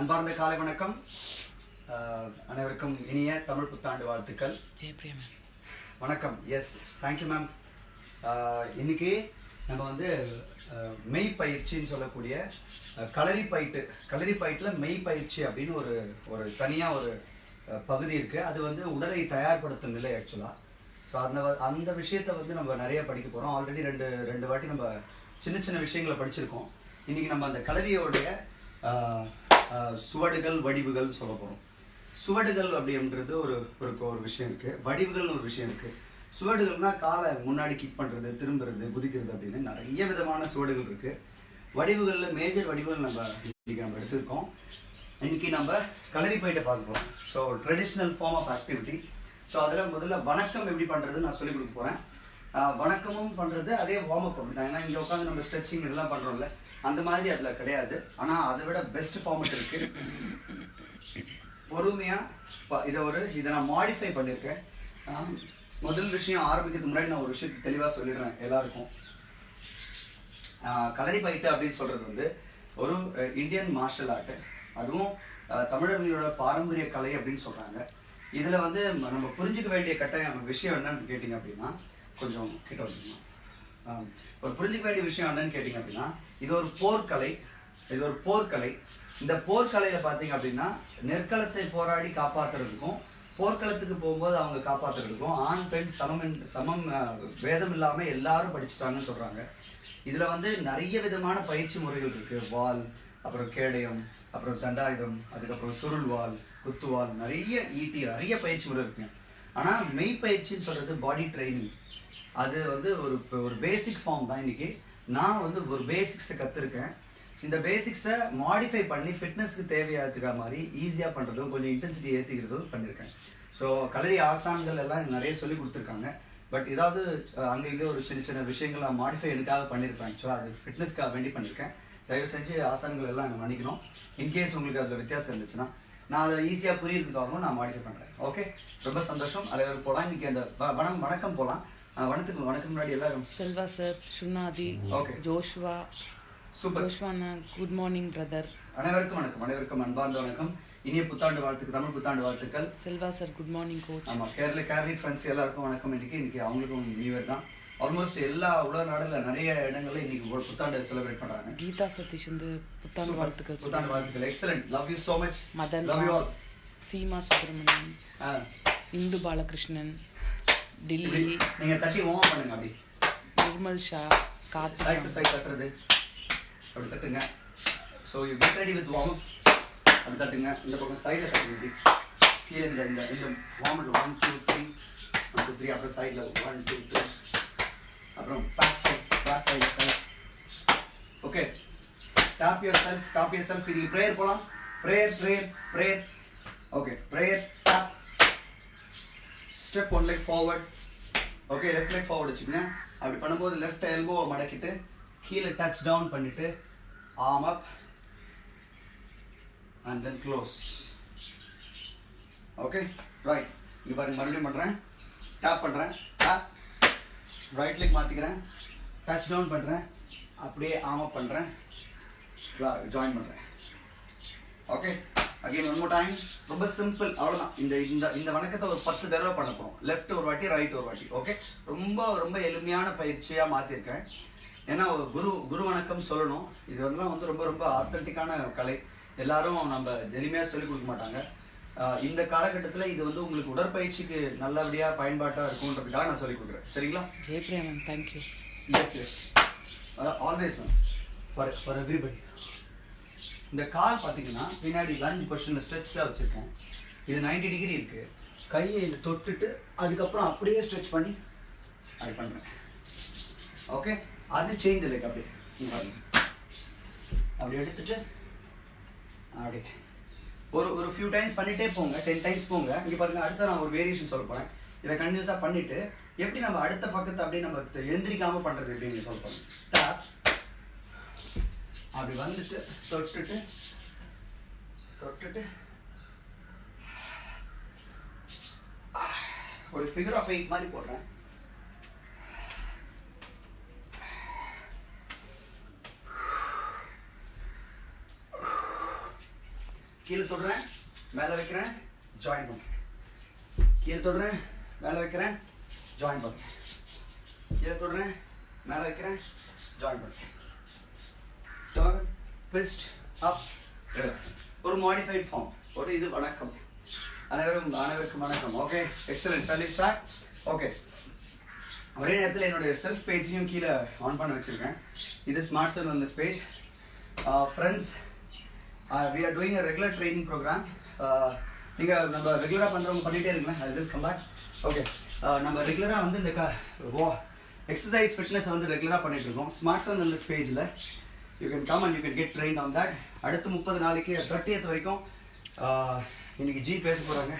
அன்பார்ந்த காலை வணக்கம். அனைவருக்கும் இனிய தமிழ் புத்தாண்டு வாழ்த்துக்கள். ஜெயபிரியா மேம் வணக்கம். Yes, thank you ma'am. இன்னைக்கு நம்ம வந்து மெய் பயிற்சின்னு சொல்லக்கூடிய களரி பயிட்டில் மெய் பயிற்சி அப்படின்னு ஒரு தனியாக ஒரு பகுதி இருக்குது. அது வந்து உடலை தயார்படுத்தும் நிலை ஆக்சுவலாக. ஸோ அந்த விஷயத்தை வந்து நம்ம நிறைய படிக்க போகிறோம். ஆல்ரெடி ரெண்டு வாட்டி நம்ம சின்ன சின்ன விஷயங்களை படிச்சிருக்கோம். இன்றைக்கி நம்ம அந்த களரியோடைய சுவடுகள் வடிவுகள் சொல்ல போகிறோம். சுவடுகள் அப்படின்றது ஒரு விஷயம் இருக்குது, வடிவுகள்னு ஒரு விஷயம் இருக்குது. சுவடுகள்னால் காலை முன்னாடி கிக் பண்ணுறது, திரும்புறது, குதிக்கிறது அப்படின்னு நிறைய விதமான சுவடுகள் இருக்குது. வடிவுகளில் மேஜர் வடிவுகள் நம்ம எடுத்திருக்கோம். இன்றைக்கி நம்ம களரி பயிட்டை பார்க்குறோம். So traditional form of activity. So அதில் முதல்ல வணக்கம் எப்படி பண்ணுறது நான் சொல்லிக் கொடுக்க போகிறேன். வணக்கமும் பண்ணுறது அதே வார்ம் அப் அப்படி தான். ஏன்னா இங்கே உட்காந்து நம்ம ஸ்ட்ரெச்சிங் இதெல்லாம் பண்ணுறோம்ல, அந்த மாதிரி அதில் கிடையாது. ஆனால் அதை விட பெஸ்ட் ஃபார்மட் இருக்குது. பொறுமையாக இதை நான் மாடிஃபை பண்ணியிருக்கேன். முதல் விஷயம் ஆரம்பிக்கிறதுக்கு முன்னாடி நான் ஒரு விஷயத்தை தெளிவாக சொல்லிடுறேன் எல்லாருக்கும். களரி பயிட்டு அப்படின்னு சொல்கிறது வந்து ஒரு இந்தியன் மார்ஷல் ஆர்ட்டு. அதுவும் தமிழர்களோட பாரம்பரிய கலை அப்படின்னு சொல்கிறாங்க. இதில் வந்து நம்ம புரிஞ்சிக்க வேண்டிய கட்டாயம் விஷயம் என்னன்னு கேட்டிங்க அப்படின்னா, கொஞ்சம் கிட்ட வந்துடணும். ஒரு புரிஞ்சிக்க வேண்டிய விஷயம் என்னன்னு கேட்டிங்க அப்படின்னா, இது ஒரு போர்க்கலை. இந்த போர்க்கலையில் பார்த்தீங்க அப்படின்னா நெற்களத்தை போராடி காப்பாற்றுறதுக்கும் போர்க்களத்துக்கு போகும்போது அவங்க காப்பாற்றுறதுக்கும் ஆண் பெண் சமம் வேதம் இல்லாமல் எல்லாரும் படிச்சுட்டாங்கன்னு சொல்கிறாங்க. இதில் வந்து நிறைய விதமான பயிற்சி முறைகள் இருக்குது. வால், அப்புறம் கேடயம், அப்புறம் தண்டாயுதம், அதுக்கப்புறம் சுருள் வால், குத்துவால், நிறைய பயிற்சி முறை இருக்குங்க. ஆனால் மெய் பயிற்சின்னு சொல்கிறது பாடி ட்ரைனிங். அது வந்து ஒரு பேசிக் ஃபார்ம் தான். இன்றைக்கி நான் வந்து ஒரு பேசிக்ஸை கற்றுருக்கேன். இந்த பேசிக்ஸை மாடிஃபை பண்ணி ஃபிட்னஸ்க்கு தேவையாகிறதுக்காக மாதிரி ஈஸியாக பண்ணுறதும் கொஞ்சம் இன்டென்சிட்டி ஏற்றிக்கிறதும் பண்ணியிருக்கேன். ஸோ களரி ஆசான்கள் எல்லாம் நிறைய சொல்லி கொடுத்துருக்காங்க. பட் ஏதாவது அங்கே இங்கே ஒரு சின்ன விஷயங்கள் நான் மாடிஃபை எனக்காக பண்ணியிருப்பேன். ஆக்சுவலாக அது ஃபிட்னஸ்க்காக வேண்டி பண்ணியிருக்கேன். தயவு செஞ்சு ஆசான்கள் எல்லாம் எனக்கு மன்னிக்கணும். இன்கேஸ் உங்களுக்கு அதில் வித்தியாசம் இருந்துச்சுன்னா நான் அதை ஈஸியாக புரியுறதுக்காகவும் நான் மாடிஃபை பண்ணுறேன். ஓகே, ரொம்ப சந்தோஷம். அனைவரும் போகலாம். இன்றைக்கி அந்த வணக்கம் போகலாம். வணக்கம் முன்னாடி எல்லாரும் Selva sir, Sunathi, okay, Joshua. Super. ஜோஷ்வானா, குட் மார்னிங் பிரதர். அனைவருக்கும் வணக்கம். அனைவருக்கும் அன்பார்ந்த வணக்கம். இனிய புத்தாண்டு வாழ்த்துக்கள், தமிழ் புத்தாண்டு வாழ்த்துக்கள். Selva sir, good morning coach. ஆமாம், கேரளி ஃப்ரெண்ட்ஸ் எல்லாருக்கும் வணக்கம். இன்னைக்கு அவங்களுக்கும் நியூ இயர் தான். ஆல்மோஸ்ட் எல்லா உலக நாடுகளில் நிறைய இடங்களில் இன்னைக்கு புத்தாண்டு செலிப்ரேட் பண்ணுறாங்க. கீதா சதீஷ் வந்து புத்தாண்டு வாழ்த்துக்கள். புத்தாண்டு வாழ்த்துக்கள். Excellent. Love you so much. Madan, love you all. Seema Subramanian, Indhu Balakrishnan, Delhi. நீங்கள் தட்டி ஓம் பண்ணுங்க. அப்படி Nirmal Shah, Karthik. Side to side தட்டுறது அப்படி தட்டுங்க. So you get ready with warm. அப்படி தட்டுங்க. இந்த பக்கம் சைடில் தட்டுங்க. கீழே இந்த வார்ம் 1 2 3 1 2 3. அப்புறம் சைடில் 1 2 3. அப்புறம் back side. Okay, tap yourself. இது ப்ரேயர் போகலாம். Prayer. Okay, prayer. Tap. Step 1 leg forward. Okay, left leg forward வச்சுக்கோங்க. அப்படி பண்ணும்போது லெஃப்ட் எல்போவை மடக்கிட்டு கீழே டச் டவுன் பண்ணிட்டு arm up and then close. Okay, right. இங்கே பாருங்க, மறுபடியும் பண்ணுறேன். டேப் பண்ணுறேன். டேப். ரைட் லெக் மாற்றிக்கிறேன். டச் டவுன் பண்ணுறேன். அப்படியே ஆர்ம் அப் பண்ணுறேன். ஜாயின் பண்ணுறேன். Okay, again one more time. ரொம்ப சிம்பிள், அவ்வளோதான். இந்த வணக்கத்தை ஒரு 10 தடவை பண்ண போகிறோம். லெஃப்ட் ஒரு வாட்டி, ரைட் ஒரு வாட்டி. ஓகே, ரொம்ப எளிமையான பயிற்சியாக மாற்றிருக்கேன். ஏன்னா குரு வணக்கம் சொல்லணும். இது வந்து ரொம்ப ஆத்தென்டிக்கான கலை. எல்லாரும் நம்ம எளிமையாக சொல்லிக் கொடுக்க மாட்டாங்க. இந்த காலகட்டத்தில் இது வந்து உங்களுக்கு உடற்பயிற்சிக்கு நல்லபடியாக பயன்பாட்டாக இருக்குன்றதுக்காக நான் சொல்லிக் கொடுக்குறேன். சரிங்களா? Jayapriya ma'am, thank you. Yes always ma'am, for everybody. இந்த கால் பார்த்தீங்கன்னா பின்னாடி லஞ்ச் பொசிஷனில் ஸ்ட்ரெச்சாக வச்சுருக்கேன். இது 90 டிகிரி இருக்குது. கையை இதை தொட்டுட்டு அதுக்கப்புறம் அப்படியே ஸ்ட்ரெச் பண்ணி அப்படி பண்ணுறேன். ஓகே, அது சேஞ்ச் இல்லை. அப்படியே அப்படி எடுத்துட்டு அப்படியே ஒரு ஃபியூ டைம்ஸ் பண்ணிகிட்டே போங்க. 10 டைம்ஸ் போங்க. இங்கே பாருங்கள், அடுத்த நான் ஒரு வேரியேஷன் சொல்ல போகிறேன். இதை கண்டினியூஸாக பண்ணிவிட்டு எப்படி நம்ம அடுத்த பக்கத்தை அப்படியே நம்ம எந்திரிக்காமல் பண்ணுறது எப்படின்னு சொல்ல போகிறேன். டாப். அப்படி வந்துட்டு தொட்டுட்டு ஒரு ஃபிகர் ஆஃப் 8 மாதிரி போடுறேன். கீழே தொடுறேன் மேலே வைக்கிறேன் ஜாயின் பண்ணுறேன், கீழே தொடுறேன் மேலே வைக்கிறேன் ஜாயின் பண்ணுறேன், கீழே தொடுறேன் மேலே வைக்கிறேன் ஜாயின் பண்ணுறேன். Turn twist up relax. ஒரு மாடிஃபைட் ஃபார்ம், ஒரு இது வணக்கம். அனைவருக்கும் வணக்கம். Okay excellent. Shall we start? Okay. ஒரே நேரத்தில் என்னுடைய செல்ஃப் பேஜையும் கீழே ஆன் பண்ண வச்சுருக்கேன். இது smart sell wellness page. Friends, we are doing a regular training program. நீங்கள் நம்ம ரெகுலராக பண்ணுறவங்க பண்ணிகிட்டே இருக்கலாம். அது ஜஸ்ட் கம் பேக். ஓகே, நம்ம ரெகுலராக வந்து இந்த எக்ஸசைஸ் ஃபிட்னஸ் வந்து ரெகுலராக பண்ணிகிட்டு இருக்கோம். ஸ்மார்ட் செல் வெல்னஸ் பேஜில் you can come and you can get train on that. அடுத்து 30 நாளைக்கு 30th வரைக்கும் இன்னைக்கு ஜி பேச போகிறாங்க.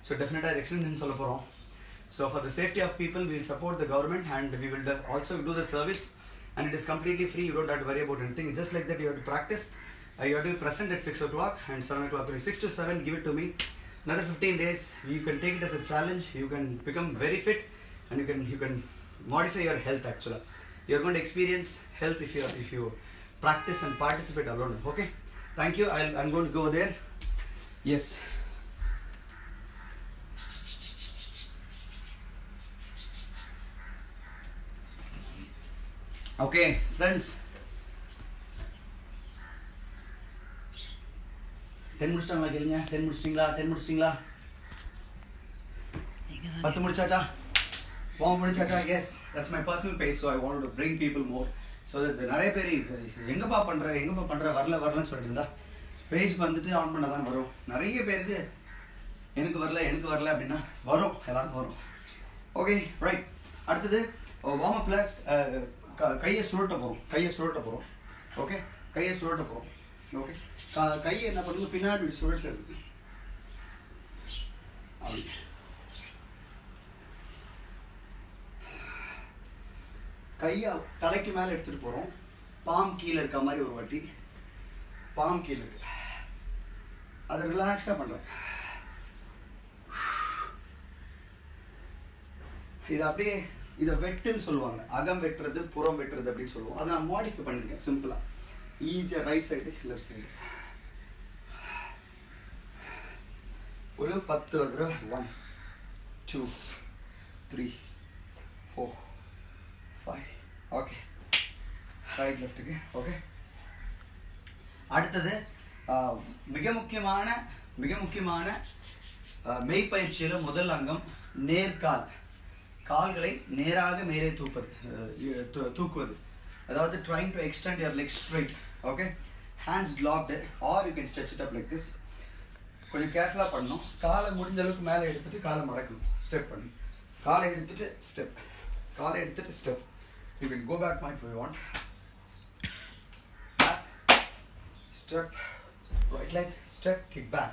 ஸோ டெஃபினட்டாக எக்ஸலன்ட்னு சொல்ல போகிறோம். So for the safety of people, we will support the government and we will also do the service, and it is completely free. You don't have to worry about anything. Just like that, you have to practice. You have to be present at 6 o'clock and 7 o'clock. 6 to 7, give it to me. Another 15 days, you can take it as a challenge. You can become very fit, and you can modify your health. Actually, you are going to experience health if you practice and participate alone. Okay, thank you. I'm going to go there. Yes. Okay, friends. 10 முடிச்சிட்டாங்களா கேளுங்க. 10 முடிச்சிட்டீங்களா? 10 முடிச்சிட்டீங்களா? 10 முடிச்சாச்சா? 1 முடிச்சாச்சா? Yes, that's my personal page, so I wanted to bring people more. So that நிறைய பேர் எங்கப்பா பண்ற வரலன்னு சொல்லிட்டு இருந்தா பேஜ் வந்துட்டு ஆன் பண்ண தான் வரும். நிறைய பேருக்கு எனக்கு வரல அப்படின்னா வரும், எல்லாருக்கும் வரும். Okay right. அடுத்தது வார்ம் அப்பில் கையை சுருட்ட போகிறோம். ஓகே, கையை சுருட்ட போகிறோம். ஓகே, கையை என்ன பண்ணுங்க, பின்னாடி சுருட்டு அப்படி. கையை தலைக்கு மேலே எடுத்துகிட்டு போகிறோம். பாம் கீழே இருக்க மாதிரி ஒரு வாட்டி, பாம் கீழே இருக்கு, அதை ரிலாக்ஸாக பண்ணுறேன். இது அப்படியே இதை வெட்டுன்னு சொல்லுவாங்க. அகம் வெட்டுறது, புறம் வெட்டுறது அப்படின்னு சொல்லுவோம். அதை நான் மாடிஃபை பண்ணியிருக்கேன் சிம்பிளாக, ஈஸியாக. ரைட் சைடு லெஃப்ட் சைடு ஒரு 10 தடவை. 1 2 3 4 5. Okay, right லெஃப்ட்டுக்கு. ஓகே, அடுத்தது மிக முக்கியமான மெய்ப்பயிற்சியில் முதல் அங்கம் நேர்கால். கால்களை நேராக மேலே தூக்குவது, அதாவது trying to extend your legs straight. Okay, hands locked or you can stretch it up like this. கொஞ்சம் கேர்ஃபுல்லாக பண்ணணும். காலை முடிஞ்ச அளவுக்கு மேலே எடுத்துட்டு காலை மடக்கணும். ஸ்டெப் பண்ணி காலை எடுத்துட்டு step. You can go back if you want. Step, right leg, step, kick back.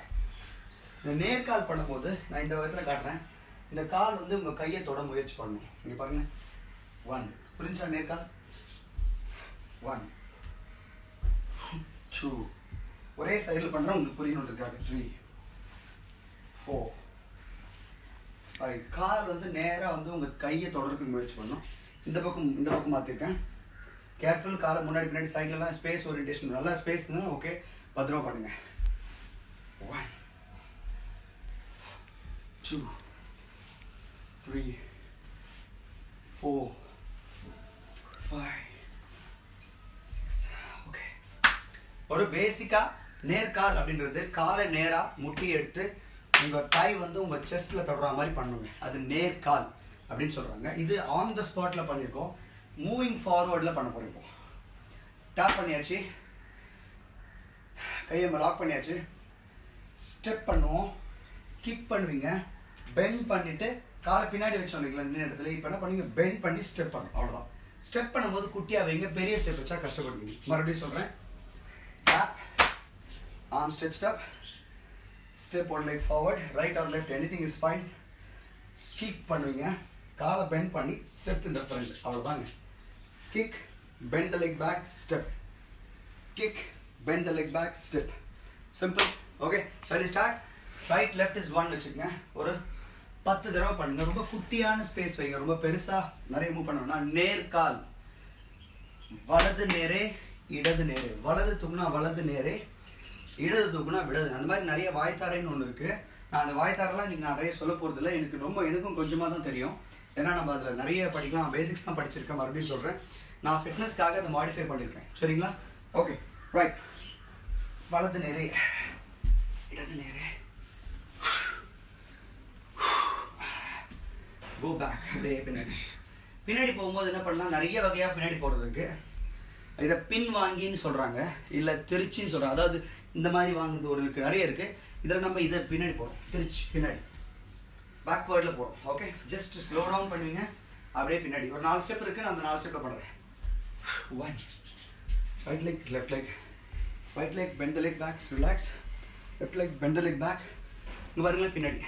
இந்த நேர்கால் பண்ணும்போது நான் இந்த விதத்தில் காட்டுறேன். இந்த கால் வந்து உங்கள் கையை தொட முயற்சி பண்ணணும். இங்கே பாருங்க. 1, புரிஞ்சா? நேர்கால் 1 2, ஒரே சைடில் பண்ணுறேன் உங்களுக்கு புரியணுன்றதுக்காக. 3 4 5. கால் வந்து நேராக வந்து உங்கள் கையை தொடர்றதுக்கு முயற்சி பண்ணணும். இந்த பக்கம் மாற்றிருக்கேன். கேர்ஃபுல். காலை முன்னாடி சைட்லலாம் ஸ்பேஸ் ஓரியன்டேஷன், நல்லா ஸ்பேஸ் இருந்தால் ஓகே, பத்திரமா பண்ணுங்க. 1 2 3 4 5 6. ஓகே, ஒரு பேசிக்கா நேர்கால் அப்படின்றது காலை நேரா முட்டி எடுத்து உங்க கை வந்து உங்க செஸ்ட்ல தொடுற மாதிரி பண்ணுங்க. அது நேர்கால் அப்படின்னு சொல்றாங்க. இது ஆன் த ஸ்பாட்ல பண்ணிருக்கோம். மூவிங் ஃபார்வர்ட்ல பண்ண போறோம். இப்போ டாப் பண்ணியாச்சு, கையை லாக் பண்ணியாச்சு. ஸ்டெப் பண்ணுவோம், கிக் பண்ணுவீங்க, பெண்ட் பண்ணிட்டு காலை பின்னாடி வச்சோம் இல்லைங்களா இந்த இடத்துல. இப்போ என்ன பண்ணுவீங்க, பெண்ட் பண்ணி ஸ்டெப் பண்ணணும். அவ்வளோதான். ஸ்டெப் பண்ணும்போது குட்டியாக வைங்க, பெரிய ஸ்டெப் வச்சா கஷ்டப்படுவீங்க. மறுபடியும் சொல்கிறேன். arm stretched up, step one leg forward, right or left, anything is fine. Kick பண்ணுவீங்க, காலை பெண்ட் பண்ணி ஸ்டெப் in the front. அவ்வளோதாங்க. Kick, bend the leg back, step. Kick, bend the leg back, step. Simple. Okay, shall we start? Right, left is 1 வச்சுக்கங்க. ஒரு 10 தடவை பண்ணுங்க. ரொம்ப குட்டியான ஸ்பேஸ் வைங்க, ரொம்ப பெருசா நிறைய மூவ் பண்ணணும்னா. நேர்கால், வலது நேரே இடது நேரே, வலது தூக்குனா வலது நேரே, இடது தூக்குனா விடது. அந்த மாதிரி நிறைய வாய்த்தாரைன்னு ஒன்று இருக்குது. நான் அந்த வாய்த்தாரெல்லாம் இன்னைக்கு நிறைய சொல்ல போகிறதில்ல. எனக்கும் கொஞ்சமாக தான் தெரியும். ஏன்னா நம்ம அதில் நிறைய படிக்கலாம். நான் பேசிக்ஸ் தான் படிச்சிருக்கேன். மறுபடியும் சொல்கிறேன், நான் ஃபிட்னஸ்க்காக அதை மாடிஃபை பண்ணியிருக்கேன். சரிங்களா? Okay right. வலது நேரே, இடது நேரே, கோ பேக். அப்படியே பின்னாடி போகும்போது என்ன பண்ணலாம், நிறைய வகையாக பின்னாடி போகிறது இருக்குது. இதை பின் வாங்கின்னு சொல்கிறாங்க, இல்லை திருச்சின்னு சொல்கிறாங்க. அதாவது இந்த மாதிரி வாங்குறது ஒரு இருக்குது, நிறைய இருக்குது. இதில் நம்ம இதை பின்னாடி போகிறோம், திருச்சி பின்னாடி பேக்வேர்டில் போகிறோம். ஓகே, ஜஸ்ட் ஸ்லோ டவுன் பண்ணுவீங்க. அப்படியே பின்னாடி ஒரு 4 ஸ்டெப் இருக்குது. நான் அந்த 4 ஸ்டெப்பில் பண்ணுறேன். 1 right leg, left leg, right leg, bend the leg back, relax, left leg, bend the leg back. இங்கே பாருங்களேன் பின்னாடி.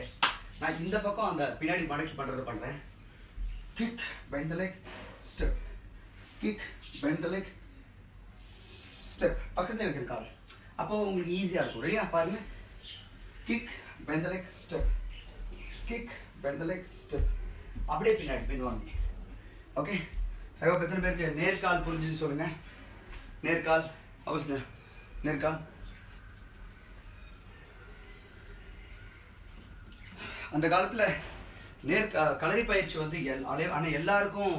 எஸ், நான் இந்த பக்கம் அந்த பின்னாடி மடக்கி பண்ணுறது பண்ணுறேன். Kick, bend the leg, step, kick, bend the leg, step. பக்கத்தில் வைக்கிற கால், அப்போ உங்களுக்கு ஈஸியாக இருக்கும். ரெடியா? பாருங்க. Kick, bend the leg, step, kick, bend the leg, step. அப்படியே பின்னாடி பின்வாங்க. ஓகே, ஐயோ எத்தனை பேருக்கு நேர்கால் புரிஞ்சுன்னு சொல்லுங்கள். நேர்கால் அவசியம். நேர்கால் அந்த காலத்தில் களரி பயிற்சி வந்து ஆனால் எல்லாருக்கும்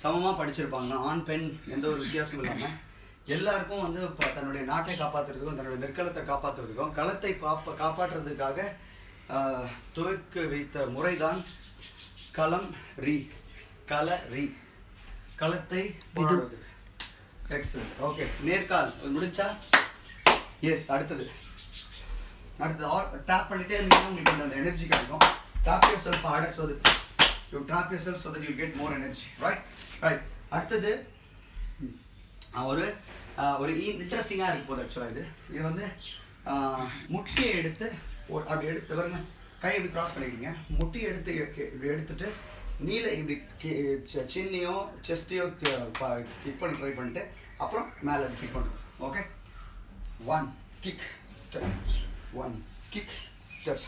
சமமாக படிச்சிருப்பாங்க. ஆண் பெண் எந்த ஒரு வித்தியாசமும் இல்லாமல் எல்லாருக்கும் வந்து தன்னுடைய நாட்டை காப்பாற்றுறதுக்கும் தன்னுடைய நெற்களத்தை காப்பாற்றுறதுக்கும் களத்தை காப்பாற்றுறதுக்காக துவக்கி வைத்த முறைதான் களம் ரீ, களரி, களத்தை போடுறது. எக்ஸலென்ட். ஓகே, நேர்கால் முடிஞ்சா? எஸ். அடுத்தது டேப் பண்ணிட்டே இருந்தீங்கன்னா உங்களுக்கு அந்த எனர்ஜி கிடைக்கும். Tap yourself harder so that you tap yourself so that you get more energy. Right. அடுத்தது ஒரு இன்ட்ரெஸ்டிங்காக இருக்கு போது. ஆக்சுவலாக இது வந்து முட்டியை எடுத்து அப்படி எடுத்து பாருங்க. கை இப்படி கிராஸ் பண்ணிக்கிங்க. முட்டியை இப்படி எடுத்துட்டு நீல இப்படி சின்னையோ செஸ்டையோ கிக் பண்ணி ட்ரை பண்ணிட்டு அப்புறம் மேலே கிக் பண்ணுறோம். Okay, 1 kick step, 1 kick step,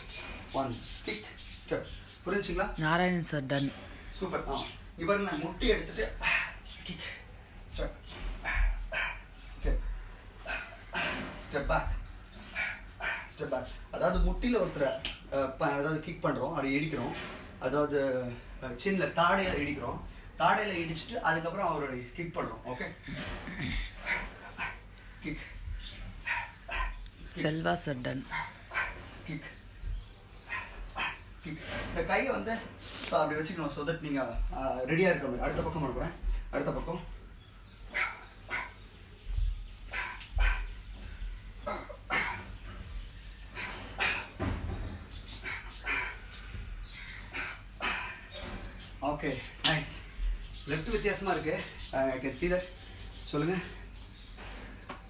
1 kick step. புரிஞ்சுங்களா? Narayanan sir done. சூப்பர். இங்கே பாருங்க, நான் முட்டி எடுத்துட்டு kick step, step, step back, step back. அதாவது முட்டியில் ஒருத்தரை அதாவது கிக் பண்ணுறோம், அப்படி இடிக்கிறோம். அதாவது சின்ன தாடையில் இடிக்கிறோம். தாடையில் இடிச்சுட்டு அதுக்கப்புறம் அவருடைய கிக் பண்ணுறோம். Okay, kick, Selva sir done. Kick, kick. இந்த கையை வந்து அப்படி வச்சுக்கணும். ஸோ தட் நீங்கள் ரெடியாக இருக்க மாதிரி. அடுத்த பக்கம் பண்ண போகிறேன். அடுத்த பக்கம் ஓகே, நைஸ். லெஃப்ட் வித்தியாசமாக இருக்குது. I can see that. சொல்லுங்கள்,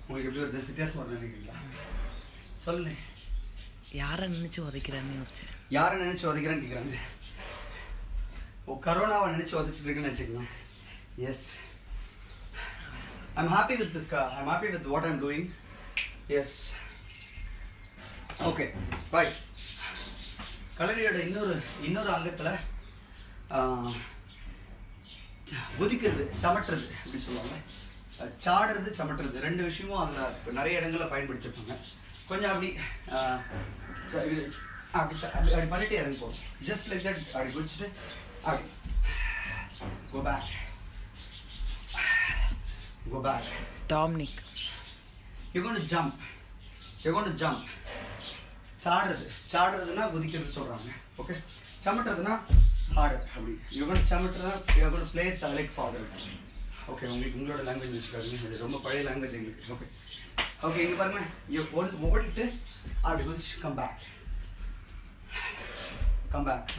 உங்களுக்கு எப்படி வருது? வித்தியாசமாக வருது நினைக்கிறீங்களா? சொல்லுங்க. யாரை நினச்சி உதைக்கிறேன்னு யோசிச்சேன். யாரை நினச்சி உதைக்கிறேன்னு கேட்குறாங்க. கரோனாவை நினச்சி உதைச்சிட்டு இருக்குன்னு வச்சுக்கோங்க. Yes, I'm happy with what I'm doing. Yes. Okay, right. களரியோட இன்னொரு அங்கத்தில் குதிக்கிறது, சமட்டுறது அப்படின்னு சொல்லுவாங்க. சாடுறது, சமட்டுறது, 2 விஷயமும் அதில் நிறைய இடங்களில் பயன்படுத்திருப்பாங்க. கொஞ்சம் அப்படி அப்படி பண்ணிட்டு இறங்கி போகும். Just like that. அப்படி குதிச்சுட்டு அப்படி go back. Dominic. you're going to jump. சாடுறதுன்னா குதிக்கிறது சொல்கிறாங்க. ஓகே, சமட்டுறதுன்னா ஹார்டர். அப்படி you're going to சமட்டுறதுனா you're going to place the leg forward. Okay, உங்களோட லாங்குவேஜ் வச்சுக்காதுங்க. இது ரொம்ப பழைய லாங்குவேஜ் எங்களுக்கு. ஓகே, இங்கே பாருங்க. ஓடிட்டு அப்படி குதிச்சு கம் பேக்.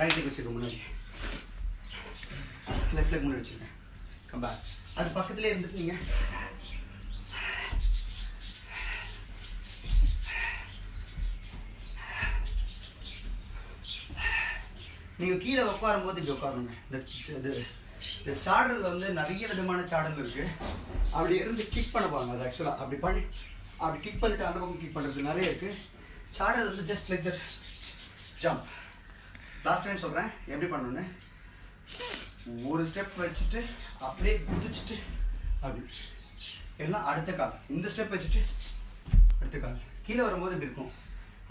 ரைட் லெக் வச்சுருக்கேன் முன்னாடி, லெஃப்ட் லெக் முன்னாடி வச்சுருக்கேன். Come back. அது பக்கத்துலேயே இருந்துட்டு நீங்கள் கீழே உட்காரும்போது இப்படி உட்காருங்க. இந்த சாடுறது வந்து நிறைய விதமான சாடல் இருக்குது. அப்படி இருந்து கிக் பண்ண போகிறாங்க. அது ஆக்சுவலாக அப்படி கிக் பண்ணிட்டு அந்த பக்கம் கிக் பண்ணுறது நிறைய இருக்குது. சாடுறது வந்து just like that jump. Last time சொல்கிறேன் எப்படி பண்ணணுன்னு. ஒரு ஸ்டெப் வச்சுட்டு அப்படியே குதிச்சுட்டு அப்படி எல்லாம் அடுத்த கால் இந்த ஸ்டெப் வச்சுட்டு அடுத்த கால் கீழே வரும்போது இப்படி இருக்கும்,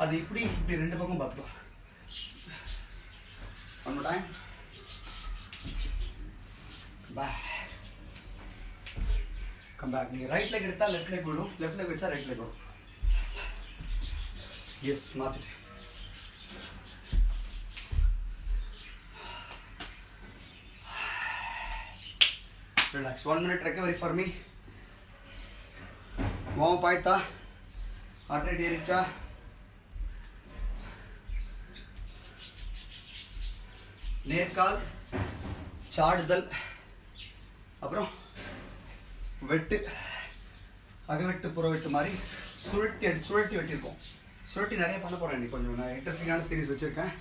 அது இப்படி இப்படி ரெண்டு பக்கம் பார்த்துக்கலாம். One more time. Back come back. நீங்கள் ரைட் லெக் எடுத்தால் லெஃப்ட் லெக் விடும், லெஃப்ட் லெக் வச்சா ரைட் லெக் வரும். எஸ், மாற்றிட்டு. Relax. 1 minute recovery for me. Warm up ಆಯ್ತಾ? heart rate ಏರಿಚ್ಚಾ? நேர்கால், சாடுதல், அப்புறம் வெட்டு, அகவெட்டு புறவெட்டு மாதிரி சுழட்டி வெட்டியிருக்கோம். சுழட்டி நிறைய பண்ண போகிறேன் இன்னைக்கு. கொஞ்சம் நான் இன்ட்ரெஸ்டிங்கான சீரீஸ் வச்சுருக்கேன்.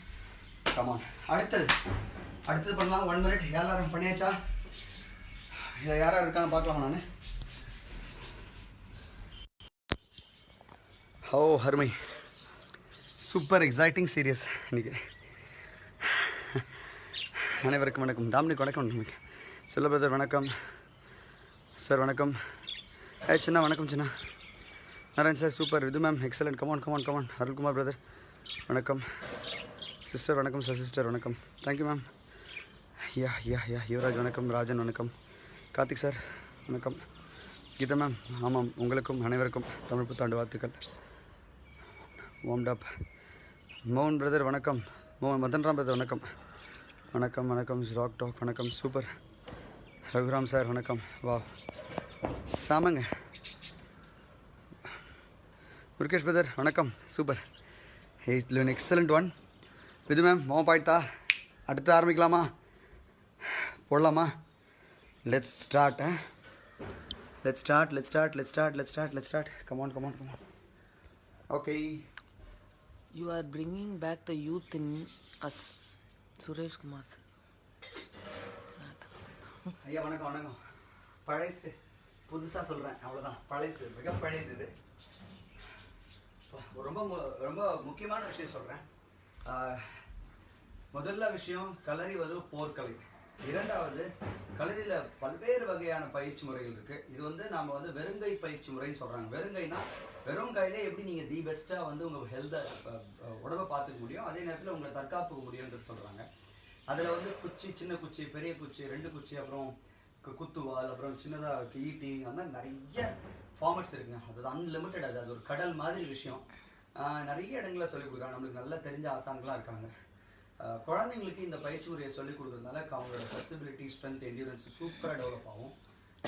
கமான். அடுத்தது பண்ணலாம். 1 minute. எல்லாரும் பண்ணியாச்சா? இதில் யாராக இருக்கான்னு பார்க்கலாமா? நான் அருமை, சூப்பர் எக்ஸைட்டிங் சீரியஸ் இன்னைக்கு. அனைவருக்கும் வணக்கம். டாமினிக் வணக்கம். செல்ல பிரதர் வணக்கம். சார் வணக்கம். சின்ன வணக்கம். சின்ன Narayan sir super. Vidhu ma'am excellent. Come on. Arulkumar brother வணக்கம். சிஸ்டர் வணக்கம். சார் சிஸ்டர் வணக்கம். Thank you ma'am. யா யுவராஜ் வணக்கம். ராஜன் வணக்கம். கார்த்திக் சார் வணக்கம். கீதா மேம் ஆமாம், உங்களுக்கும் அனைவருக்கும் தமிழ் புத்தாண்டு வாழ்த்துக்கள். Warmed up. மோகன் பிரதர் வணக்கம். மதன்ராம் பிரதர் வணக்கம். ராக் டாக் வணக்கம். சூப்பர். ரகுராம் சார் வணக்கம். வா சாமங்க. முருகேஷ் பிரதர் வணக்கம். Super. Excellent one. Vidhu ma'am warm ஆயிட்டா? அடுத்து ஆரம்பிக்கலாமா? போடலாமா? Let's start. Come on. Okay. You are bringing back the youth in us. Suresh Kumar sir. ஐயா வணக்கம். பழைசு புதுசாக சொல்கிறேன், அவ்வளோதான். பழைசு, மிக பழைசு. இது ரொம்ப முக்கியமான விஷயம் சொல்கிறேன். முதல்ல விஷயம், களரி வந்து போர்க்கலை. இரண்டாவது, களரியில் பல்வேறு வகையான பயிற்சி முறைகள் இருக்குது. இது வந்து நாம் வந்து வெறுங்கை பயிற்சி முறைன்னு சொல்கிறாங்க. வெறுங்கைனா வெறும் கையிலே எப்படி நீங்கள் தி பெஸ்ட்டாக வந்து உங்கள் ஹெல்த்தை உடம்பை பார்த்துக்க முடியும், அதே நேரத்தில் உங்களை தற்காப்புக்க முடியும்ன்றது சொல்கிறாங்க. அதில் வந்து குச்சி, சின்ன குச்சி, பெரிய குச்சி, 2 குச்சி, அப்புறம் குத்துவால், அப்புறம் சின்னதாக ஈட்டி, அந்த மாதிரி நிறைய ஃபார்மட்ஸ் இருக்குங்க. அது அன்லிமிட்டட். அது ஒரு கடல் மாதிரி விஷயம். நிறைய இடங்களில் சொல்லிக் கொடுக்குறாங்க. நம்மளுக்கு நல்லா தெரிஞ்ச ஆசான்களாக இருக்காங்க. குழந்தைங்களுக்கு இந்த பயிற்சி முறையை சொல்லிக் கொடுக்குறதுனால அவங்களோட ஃப்ளெக்சிபிலிட்டி, ஸ்ட்ரென்த், என்டியூரன்ஸ் சூப்பராக டெவலப் ஆகும்.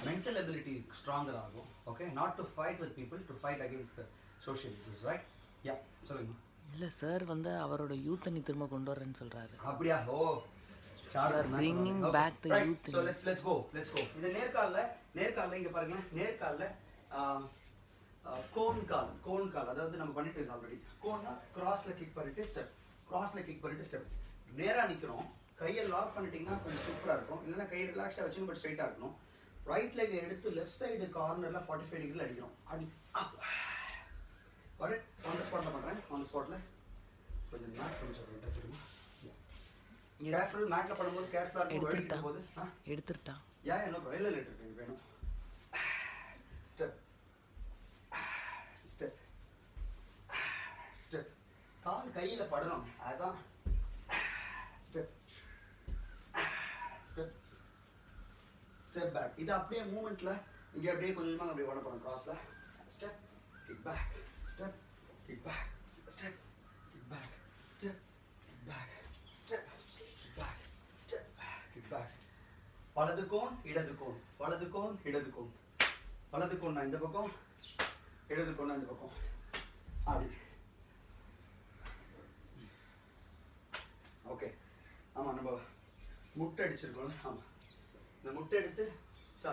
மென்டல் எபிலிட்டி ஸ்ட்ராங்கர் ஆகும். Okay, not to fight with people, to fight against the social issues, right? Yeah, சொல்லுங்க. இல்லை சார் வந்து அவரோட யூத்தை நீ திரும்ப கொண்டு வரேன்னு சொல்கிறாரு. அப்படியா? ஓ, bringing back the youth. So let's go. இந்த நேர்கால்ல இங்க பாருங்க. நேர்கால்ல கோன் கால், அதாவது நம்ம பண்ணிட்டு இருக்கோம் ஆல்ரெடி. கோன்னா கிராஸ்ல கிக் பண்ணிட்டு ஸ்டெப். நேரா நிக்கிறோம். கையை லாக் பண்ணிட்டீங்கன்னா கொஞ்சம் சூப்பரா இருக்கும். இல்லைன்னா கையை ரிலாக்ஸா வச்சுக்கணும், பட் ஸ்ட்ரைட்டா இருக்கணும். ரைட் லெக் எடுத்து லெஃப்ட் சைடு கார்னர்ல 45 டிகிரில அடிக்கிறோம். அடி அப். பட் ஆன் தி ஸ்பாட்ல பண்றேன். ஆன் தி ஸ்பாட்ல கொஞ்சம் மேட் கொஞ்சம் விட்டு திரும்ப. கேர்ஃபுல். மேட்ல பண்ணும்போது கேர்ஃபுல்லா இருக்கும். எடுத்துட்டா யா என்ன ப்ராப்ளம் இல்ல. எனக்கு வேணும். ஸ்டெப். கால் கையில படணும். அதான் ஸ்டெப் பேக். இது அப்படியே மூவ்மெண்ட்ல இங்க அப்படியே கொஞ்சமா அப்படியே ஓட போறோம். கிராஸ்ல step kick back, step kick back, step kick back, step kick back, step kick back, step kick back. வலது கோன், இடது கோன், வலது கோன், இடது கோன். வலது கோன் இந்த பக்கம், இடது கோன் இந்த பக்கம். அப்படி. ஓகே. ஆமாம், நம்ம முட்டை அடிச்சிருக்கோம். ஆமாம், இந்த முட்டை எடுத்து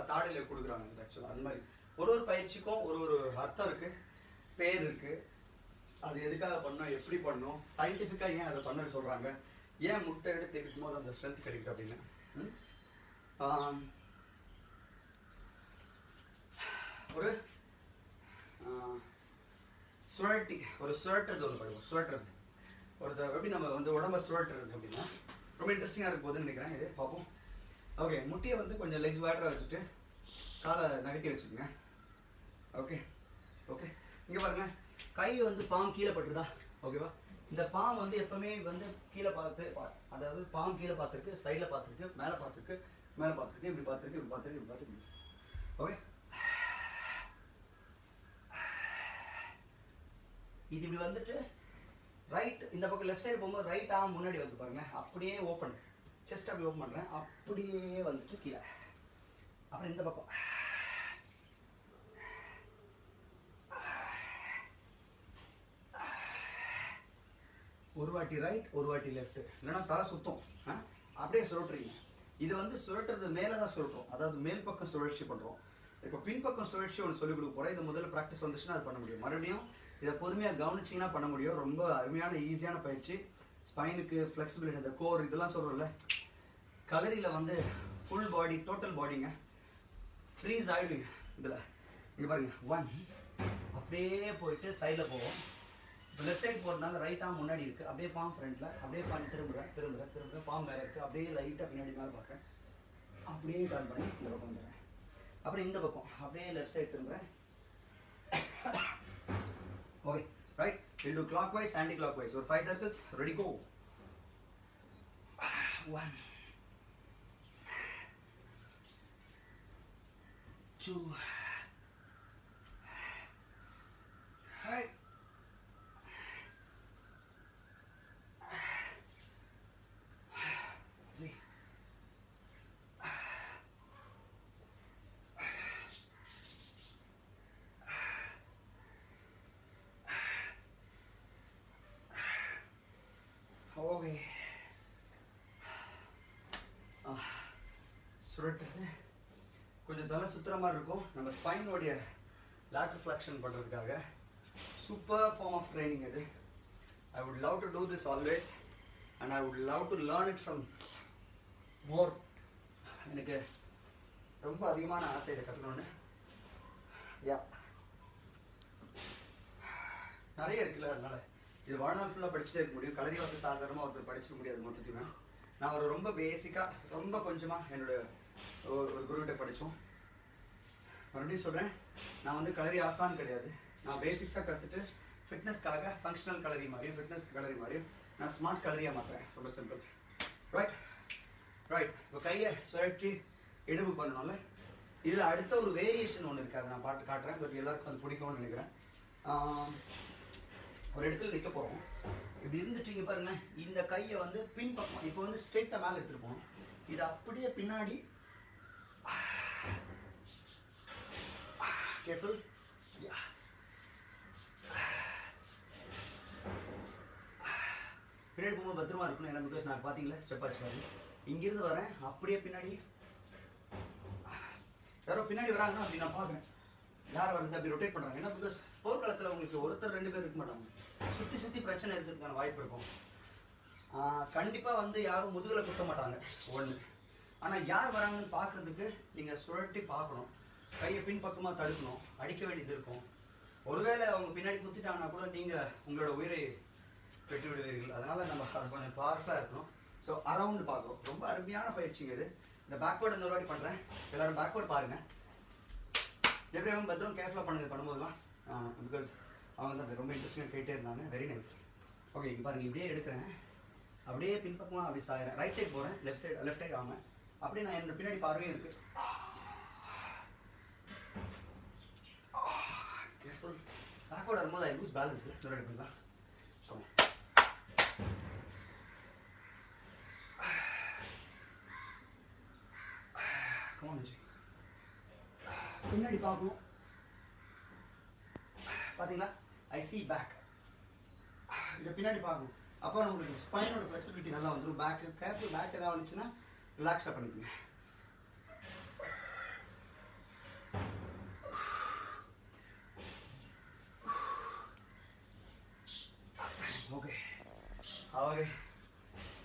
தாடையில் கொடுக்குறாங்க. ஆக்சுவலாக அந்த மாதிரி ஒரு பயிற்சிக்கும் ஒரு அர்த்தம் இருக்குது, பேர் இருக்குது. அது எதுக்காக பண்ணோம், எப்படி பண்ணோம், சயின்டிஃபிக்காக ஏன் அதை பண்ண சொல்கிறாங்க, ஏன் முட்டை எடுத்து எடுக்கும் போது அந்த ஸ்ட்ரென்த் கிடைக்குது அப்படின்னு. ஒரு சுழட்டுறது ஒன்று பண்ணுவோம். சுழட்டுறது எப்படி நம்ம வந்து உடம்ப சுழட்டுறது அப்படின்னா ரொம்ப இன்ட்ரெஸ்டிங்காக இருக்கும் போதுன்னு நினைக்கிறேன். இது பார்ப்போம். ஓகே, முட்டையை வந்து கொஞ்சம் லெக்ஸ் வேட்டராக வச்சுட்டு காலை நகட்டி வச்சுக்கோங்க. ஓகே. இங்கே பாருங்கள், கை வந்து பாம் கீழே பட்டுருதா, ஓகேவா? இந்த பாம் வந்து எப்பவுமே வந்து கீழே பார்த்து, அதாவது பாம் கீழே பார்த்துருக்கு, சைடில் பார்த்துருக்கு, மேலே பார்த்துருக்கு, மேலே பார்த்துருக்கு, இப்படி பார்த்துருக்கு, இப்படி பார்த்துருக்கு, இப்படி பார்த்துருக்கு. ஓகே, இது இப்படி வந்துட்டு ரைட் இந்த பக்கம் லெஃப்ட் சைடு போகும்போது ரைட் ஆம் முன்னாடி வந்து பாருங்க, அப்படியே ஓப்பன் செஸ்ட் அப்படி ஓப்பன் பண்ணுறேன், அப்படியே வந்துட்டு கீழே. அப்புறம் இந்த பக்கம் ஒரு வாட்டி ரைட், ஒரு வாட்டி லெஃப்ட், இல்லைன்னா தலை சுத்தம். அப்படியே சுழட்டுறீங்க. இது வந்து சுழட்டுறது மேலே தான் சுழட்டுறோம், அதாவது மேல் பக்கம் சுழற்சி பண்ணுறோம். இப்போ பின்பக்கம் சுழற்சி ஒன்று சொல்லிக் கொடுக்க போகிறேன். இது முதல்ல ப்ராக்டிஸ் வந்துச்சுன்னா அது பண்ண முடியும். மறுபடியும் இதை பொறுமையாக கவனிச்சிங்கன்னா பண்ண முடியும். ரொம்ப அருமையான ஈஸியான பயிற்சி. ஸ்பைனுக்கு ஃப்ளெக்சிபிலிட்டி, இந்த கோர் இதெல்லாம் சொல்கிறோம்ல, கலரியில் வந்து ஃபுல் பாடி டோட்டல் பாடிங்க ஃப்ரீஸ் ஆகிடுவீங்க. இதில் இங்கே பாருங்கள், 1 அப்படியே போயிட்டு சைடில் போவோம். இப்போ லெஃப்ட் சைடு போகிறதுனால ரைட் ஆம் முன்னாடி இருக்குது, அப்படியே பாம் ஃப்ரண்ட்டில், அப்படியே பாம் திரும்புகிறேன், பாம் மேலே இருக்குது, அப்படியே லைட்டாக பின்னாடி மேலே பார்க்குறேன், அப்படியே டர்ன் பண்ணி இந்த பக்கம் வந்துடுறேன். அப்புறம் இந்த பக்கம் அப்படியே லெஃப்ட் சைடு திரும்புகிறேன். Okay, right, we'll do clockwise, anti-clockwise. ஒரு 5 circles, ready, go. 1 2 3 ஓகே. சுருட்டுறது கொஞ்சம் தலை சுற்றுற மாதிரி இருக்கும். நம்ம ஸ்பைனோடைய லேட்டர் ஃப்ளெக்ஷன் பண்ணுறதுக்காக சூப்பர் ஃபார்ம் ஆஃப் ட்ரைனிங் இது. I would love to do this always and I would love to learn it from more. எனக்கு ரொம்ப அதிகமான ஆசை இதை கற்றுக்கணுன்னு. யா, நிறைய இருக்குல்ல, அதனால இது வாழ்நாள் ஃபுல்லாக படிச்சுட்டே இருக்க முடியும். கலரி வந்து சாதாரணமாக ஒருத்தர் படிச்சிட முடியாது மொத்தத்தையுமே. நான் ஒரு ரொம்ப பேசிக்காக ரொம்ப கொஞ்சமாக என்னோட ஒரு குருகிட்ட படித்தோம். மறுபடியும் சொல்கிறேன், நான் வந்து கலரி ஆசான் கிடையாது. நான் பேசிக்ஸாக கற்றுட்டு ஃபிட்னஸ்க்காக ஃபங்க்ஷனல் கலரி மாதிரியும் ஃபிட்னஸ் கலரி மாதிரியும் நான் ஸ்மார்ட் கலரியாக மாற்றுறேன். ரொம்ப சிம்பிள். Right right. இப்போ கையை சுழற்றி இடுப்பு பண்ணணும்ல. இதில் அடுத்த ஒரு வேரியேஷன் ஒன்று இருக்குது, அதை நான் பாட்டு காட்டுறேன். பட் எல்லாருக்கும் அது பிடிக்கும்னு நினைக்கிறேன். ஒரு இடத்துல நிற்க போகிறோம். இப்படி இருந்துட்டீங்க பாருங்க, இந்த கையை வந்து பின் பக்கம் இப்போ வந்து ஸ்ட்ரெயிட்டாக மேலே எடுத்துகிட்டு போகணும். இது அப்படியே பின்னாடி கேர்ஃபுல். பின்னாடி போகும்போது பத்திரமா இருக்கணும். ஏன்னா பிகாஸ் நான் பார்த்தீங்களா ஸ்டெப் ஆச்சு பாருங்க. இங்கேருந்து வரேன், அப்படியே பின்னாடி யாரோ பின்னாடி வராங்கன்னா அப்படி நான் பார்க்குறேன். யார் வந்து அப்படி ரொட்டேட் பண்ணுறாங்க. ஏன்னா பிகாஸ் போர்க்களத்தில் உங்களுக்கு ஒருத்தர் 2 பேர் இருக்க மாட்டாங்க. சுற்றி சுற்றி பிரச்சனை இருக்கிறதுக்கான வாய்ப்பு இருக்கும். கண்டிப்பாக வந்து யாரும் முதுகில் குத்த மாட்டாங்க ஒன்று. ஆனால் யார் வராங்கன்னு பார்க்குறதுக்கு நீங்கள் சுழட்டி பார்க்கணும். கையை பின்பக்கமாக தடுக்கணும். அடிக்க வேண்டியது இருக்கும். ஒருவேளை அவங்க பின்னாடி குத்திட்டாங்கன்னா கூட நீங்கள் உங்களோட உயிரை பெற்று விடுவீர்கள். அதனால் நம்ம அதை கொஞ்சம் பவர்ஃபுல்லாக இருக்கணும். ஸோ அரவுண்டு பார்க்குறோம். ரொம்ப அருமையான பயிற்சிங்க இது. இந்த பேக்வேர்டு இன்னொரு வாட்டி பண்ணுறேன். எல்லோரும் பேக்வேர்டு பாருங்கள். எப்படி அவங்க பத்திரம் கேர்ஃபுல்லாக பண்ணும்போதுலாம் பிகாஸ் அவங்க தான் ரொம்ப இன்ட்ரெஸ்டிங்காக கேட்டே இருந்தாங்க. Very nice. ஓகே, இங்கே பாருங்கள், இப்படியே எடுக்கிறேன், அப்படியே பின்பக்கமாக அப்படி சாயிறேன். ரைட் சைடு போகிறேன், லெஃப்ட் சைடு வாங்க. அப்படியே நான் என்னோட பின்னாடி பார்வையும் இருக்குது. கேர்ஃபுல். பேக்வர்ட் வரும்போது ஐ லூஸ் பேலன்ஸ். இன்னொரு வாட்டி பண்ணலாம். பின்னாடி பார்க்கணும். பார்த்தீங்களா, ஐ சி பேக். இதை பின்னாடி பார்க்கணும். அப்போ நம்மளுக்கு ஸ்பைனோட ஃப்ளெக்சிபிலிட்டி நல்லா வந்துடும். Bag careful. பேக் ஏதாவது வந்துச்சுன்னா ரிலாக்ஸாக பண்ணிக்கோங்க. Okay okay.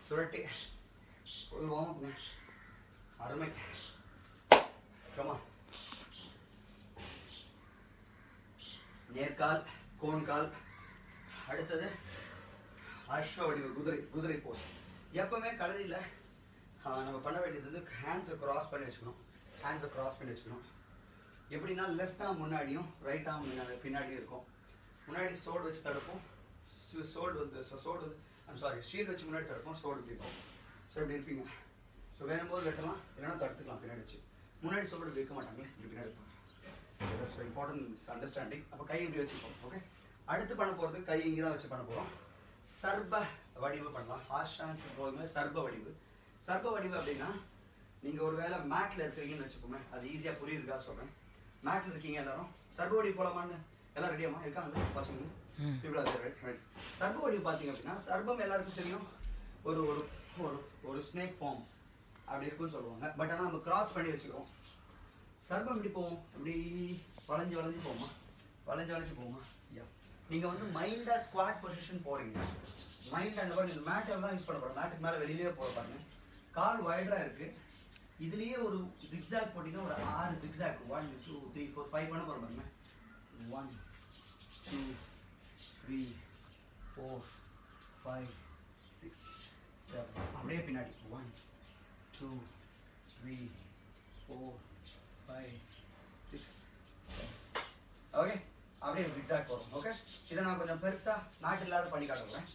சுரட்டி ஒரு வார்ம் அப்ங்க. அருமை. கமா. நேர்கால், கோன்கால். அடுத்தது அஸ்வ வடிவ குதிரை போஸ். எப்பவுமே கலரியில் நம்ம பண்ண வேண்டியது வந்து ஹேண்ட்ஸை கிராஸ் பண்ணி வச்சுக்கணும். எப்படின்னா லெஃப்ட் ஆர்ம் முன்னாடியும் ரைட் ஆர்ம் பின்னாடியும் இருக்கும். முன்னாடி சோடு வச்சு தடுப்போம். சோடு வந்து ஐம் சாரி ஷீல்டு வச்சு முன்னாடி தடுப்போம், சோடு இப்படி இருக்கும். ஸோ இப்படி இருப்பீங்க. ஸோ வேணும்போது வெட்டலாம், இல்லைன்னா தடுத்துக்கலாம் பின்னாடி வச்சு. முன்னாடி சோடு வைக்க மாட்டாங்களே, இப்படி பின்னாடி இருப்பாங்க. So that's important understanding. அப்போ கை இப்படி வச்சுப்போம். ஓகே, அடுத்து பண்ண போகிறது கை இங்கே தான் வச்சு பண்ண போகிறோம். சர்ப வடிவு பண்ணலாம். ஆஷான்ஸ் போதுமே சர்ப வடிவு. சர்ப வடிவு அப்படின்னா நீங்கள் ஒரு வேளை மேட்டில் இருக்கிறீங்கன்னு வச்சுக்கோங்க, அது ஈஸியாக புரியுதுக்காக சொல்கிறேன். மேட்டில் இருக்கீங்க எல்லாரும், சர்ப வடிவு போகலாமான்னு எல்லாம் ரெடியாமா இருக்காங்க பசங்க? இவ்வளோ ரைட். சர்ப வடிவு பார்த்தீங்க அப்படின்னா, சர்பம் எல்லாருக்கும் தெரியும், ஒரு ஒரு ஒரு ஒரு ஸ்னேக் ஃபார்ம் அப்படி இருக்குன்னு சொல்லுவாங்க. பட் ஆனால் நம்ம கிராஸ் பண்ணி வச்சுக்கிறோம். சர்பம் இப்படி போவோம், இப்படி வளைஞ்சு போகுமா, வளைஞ்சு போகுமா? யா, நீங்கள் வந்து மைண்டாக ஸ்குவாட் பொசிஷன் போகிறீங்க. மைண்ட் அந்த மாதிரி இந்த மேட்டர் தான் யூஸ் பண்ண போகிறோம். மேட்டுக்கு மேலே வெளியிலே போக பாருங்க. கால் வைடராக இருக்குது. இதுலேயே ஒரு ஜிக்ஸாக் போட்டிங்கன்னா ஒரு 6 ஜிக்ஸாக் 1 2 3 4 5 பண்ண போகிறோம் பாருங்க. 1 2 3 4 5 6 7 அப்படியே பின்னாடி 1 2 3 4 5 6 7 ஓகே, அப்படியே ஜிக்ஸாக் போகிறோம். ஓகே, இதை நான் கொஞ்சம் பெருசாக மேட் இல்லாத பண்ணி காட்டுறேன்.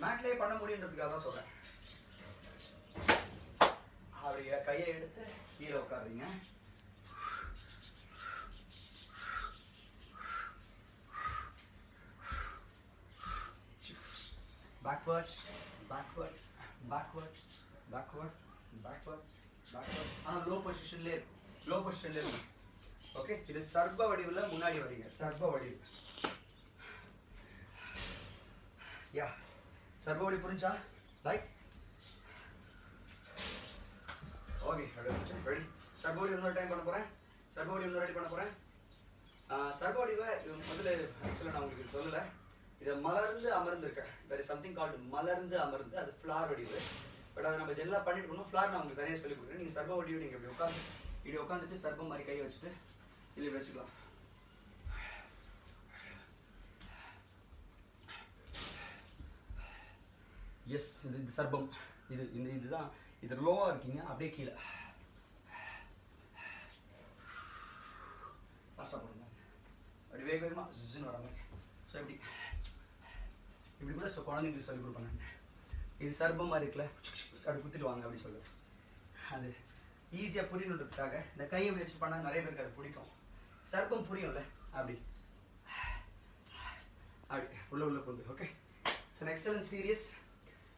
மேட்லேயே பண்ண முடியுன்றதுக்காக தான் சொல்கிறேன். அப்படியே கையை எடுத்து கீழே உட்காருங்க. Backward backward backward backward backward backward. ஆனால் லோ பொசிஷன்லேயே இருக்கும். ஓகே, இது சர்ப வடிவில் முன்னாடி வரீங்க. சர்ப வடிவு. யா, சர்ப வடிவு புரிஞ்சா? ரைட். Okay, ready. சர்ப வடிவு இன்னொரு டைம் பண்ண போகிறேன். சர்ப வடிவு இன்னொரு ரெடி பண்ண போகிறேன். சர்ப வடிவை முதல்ல ஆக்சுவலாக நான் உங்களுக்கு சொல்லலை. இதை மலர்ந்து அமர்ந்திருக்கேன். வேறு சம்திங் கால்டு மலர்ந்து அமர்ந்து, அது ஃப்ளார் வடிவு. பட் அதை நம்ம ஜெல்லாக பண்ணிட்டு இருக்கணும். ஃப்ளார் நான் உங்களுக்கு தனியாக சொல்லி கொடுக்குறேன். நீங்கள் சர்ப வடிவு நீங்கள் இப்படி உட்காந்துட்டு சர்பம் மாதிரி கையை வச்சுட்டு இல்லை இப்படி வச்சுக்கலாம். எஸ், இது சர்பம். இதுதான். இது லோவாக இருக்கீங்க, அப்படியே கீழே ஃபாஸ்ட்டாக போடுங்க. அப்படி வேகமாக ஜின்னு வராங்க. ஸோ இப்படி கூட குழந்தைங்களுக்கு சொல்லி கொடுப்பாங்க. இது சர்பம் மாதிரி இருக்குல்ல, அப்படி குத்திட்டு வாங்க அப்படி சொல்லு. அது ஈஸியாக புரியணுன்றதுக்காக இந்த கையை வச்சு பண்ணால் நிறைய பேருக்கு அது பிடிக்கும். சர்பம் புரியும்ல, அப்படி உள்ள கொண்டு. Okay, so excellent serious.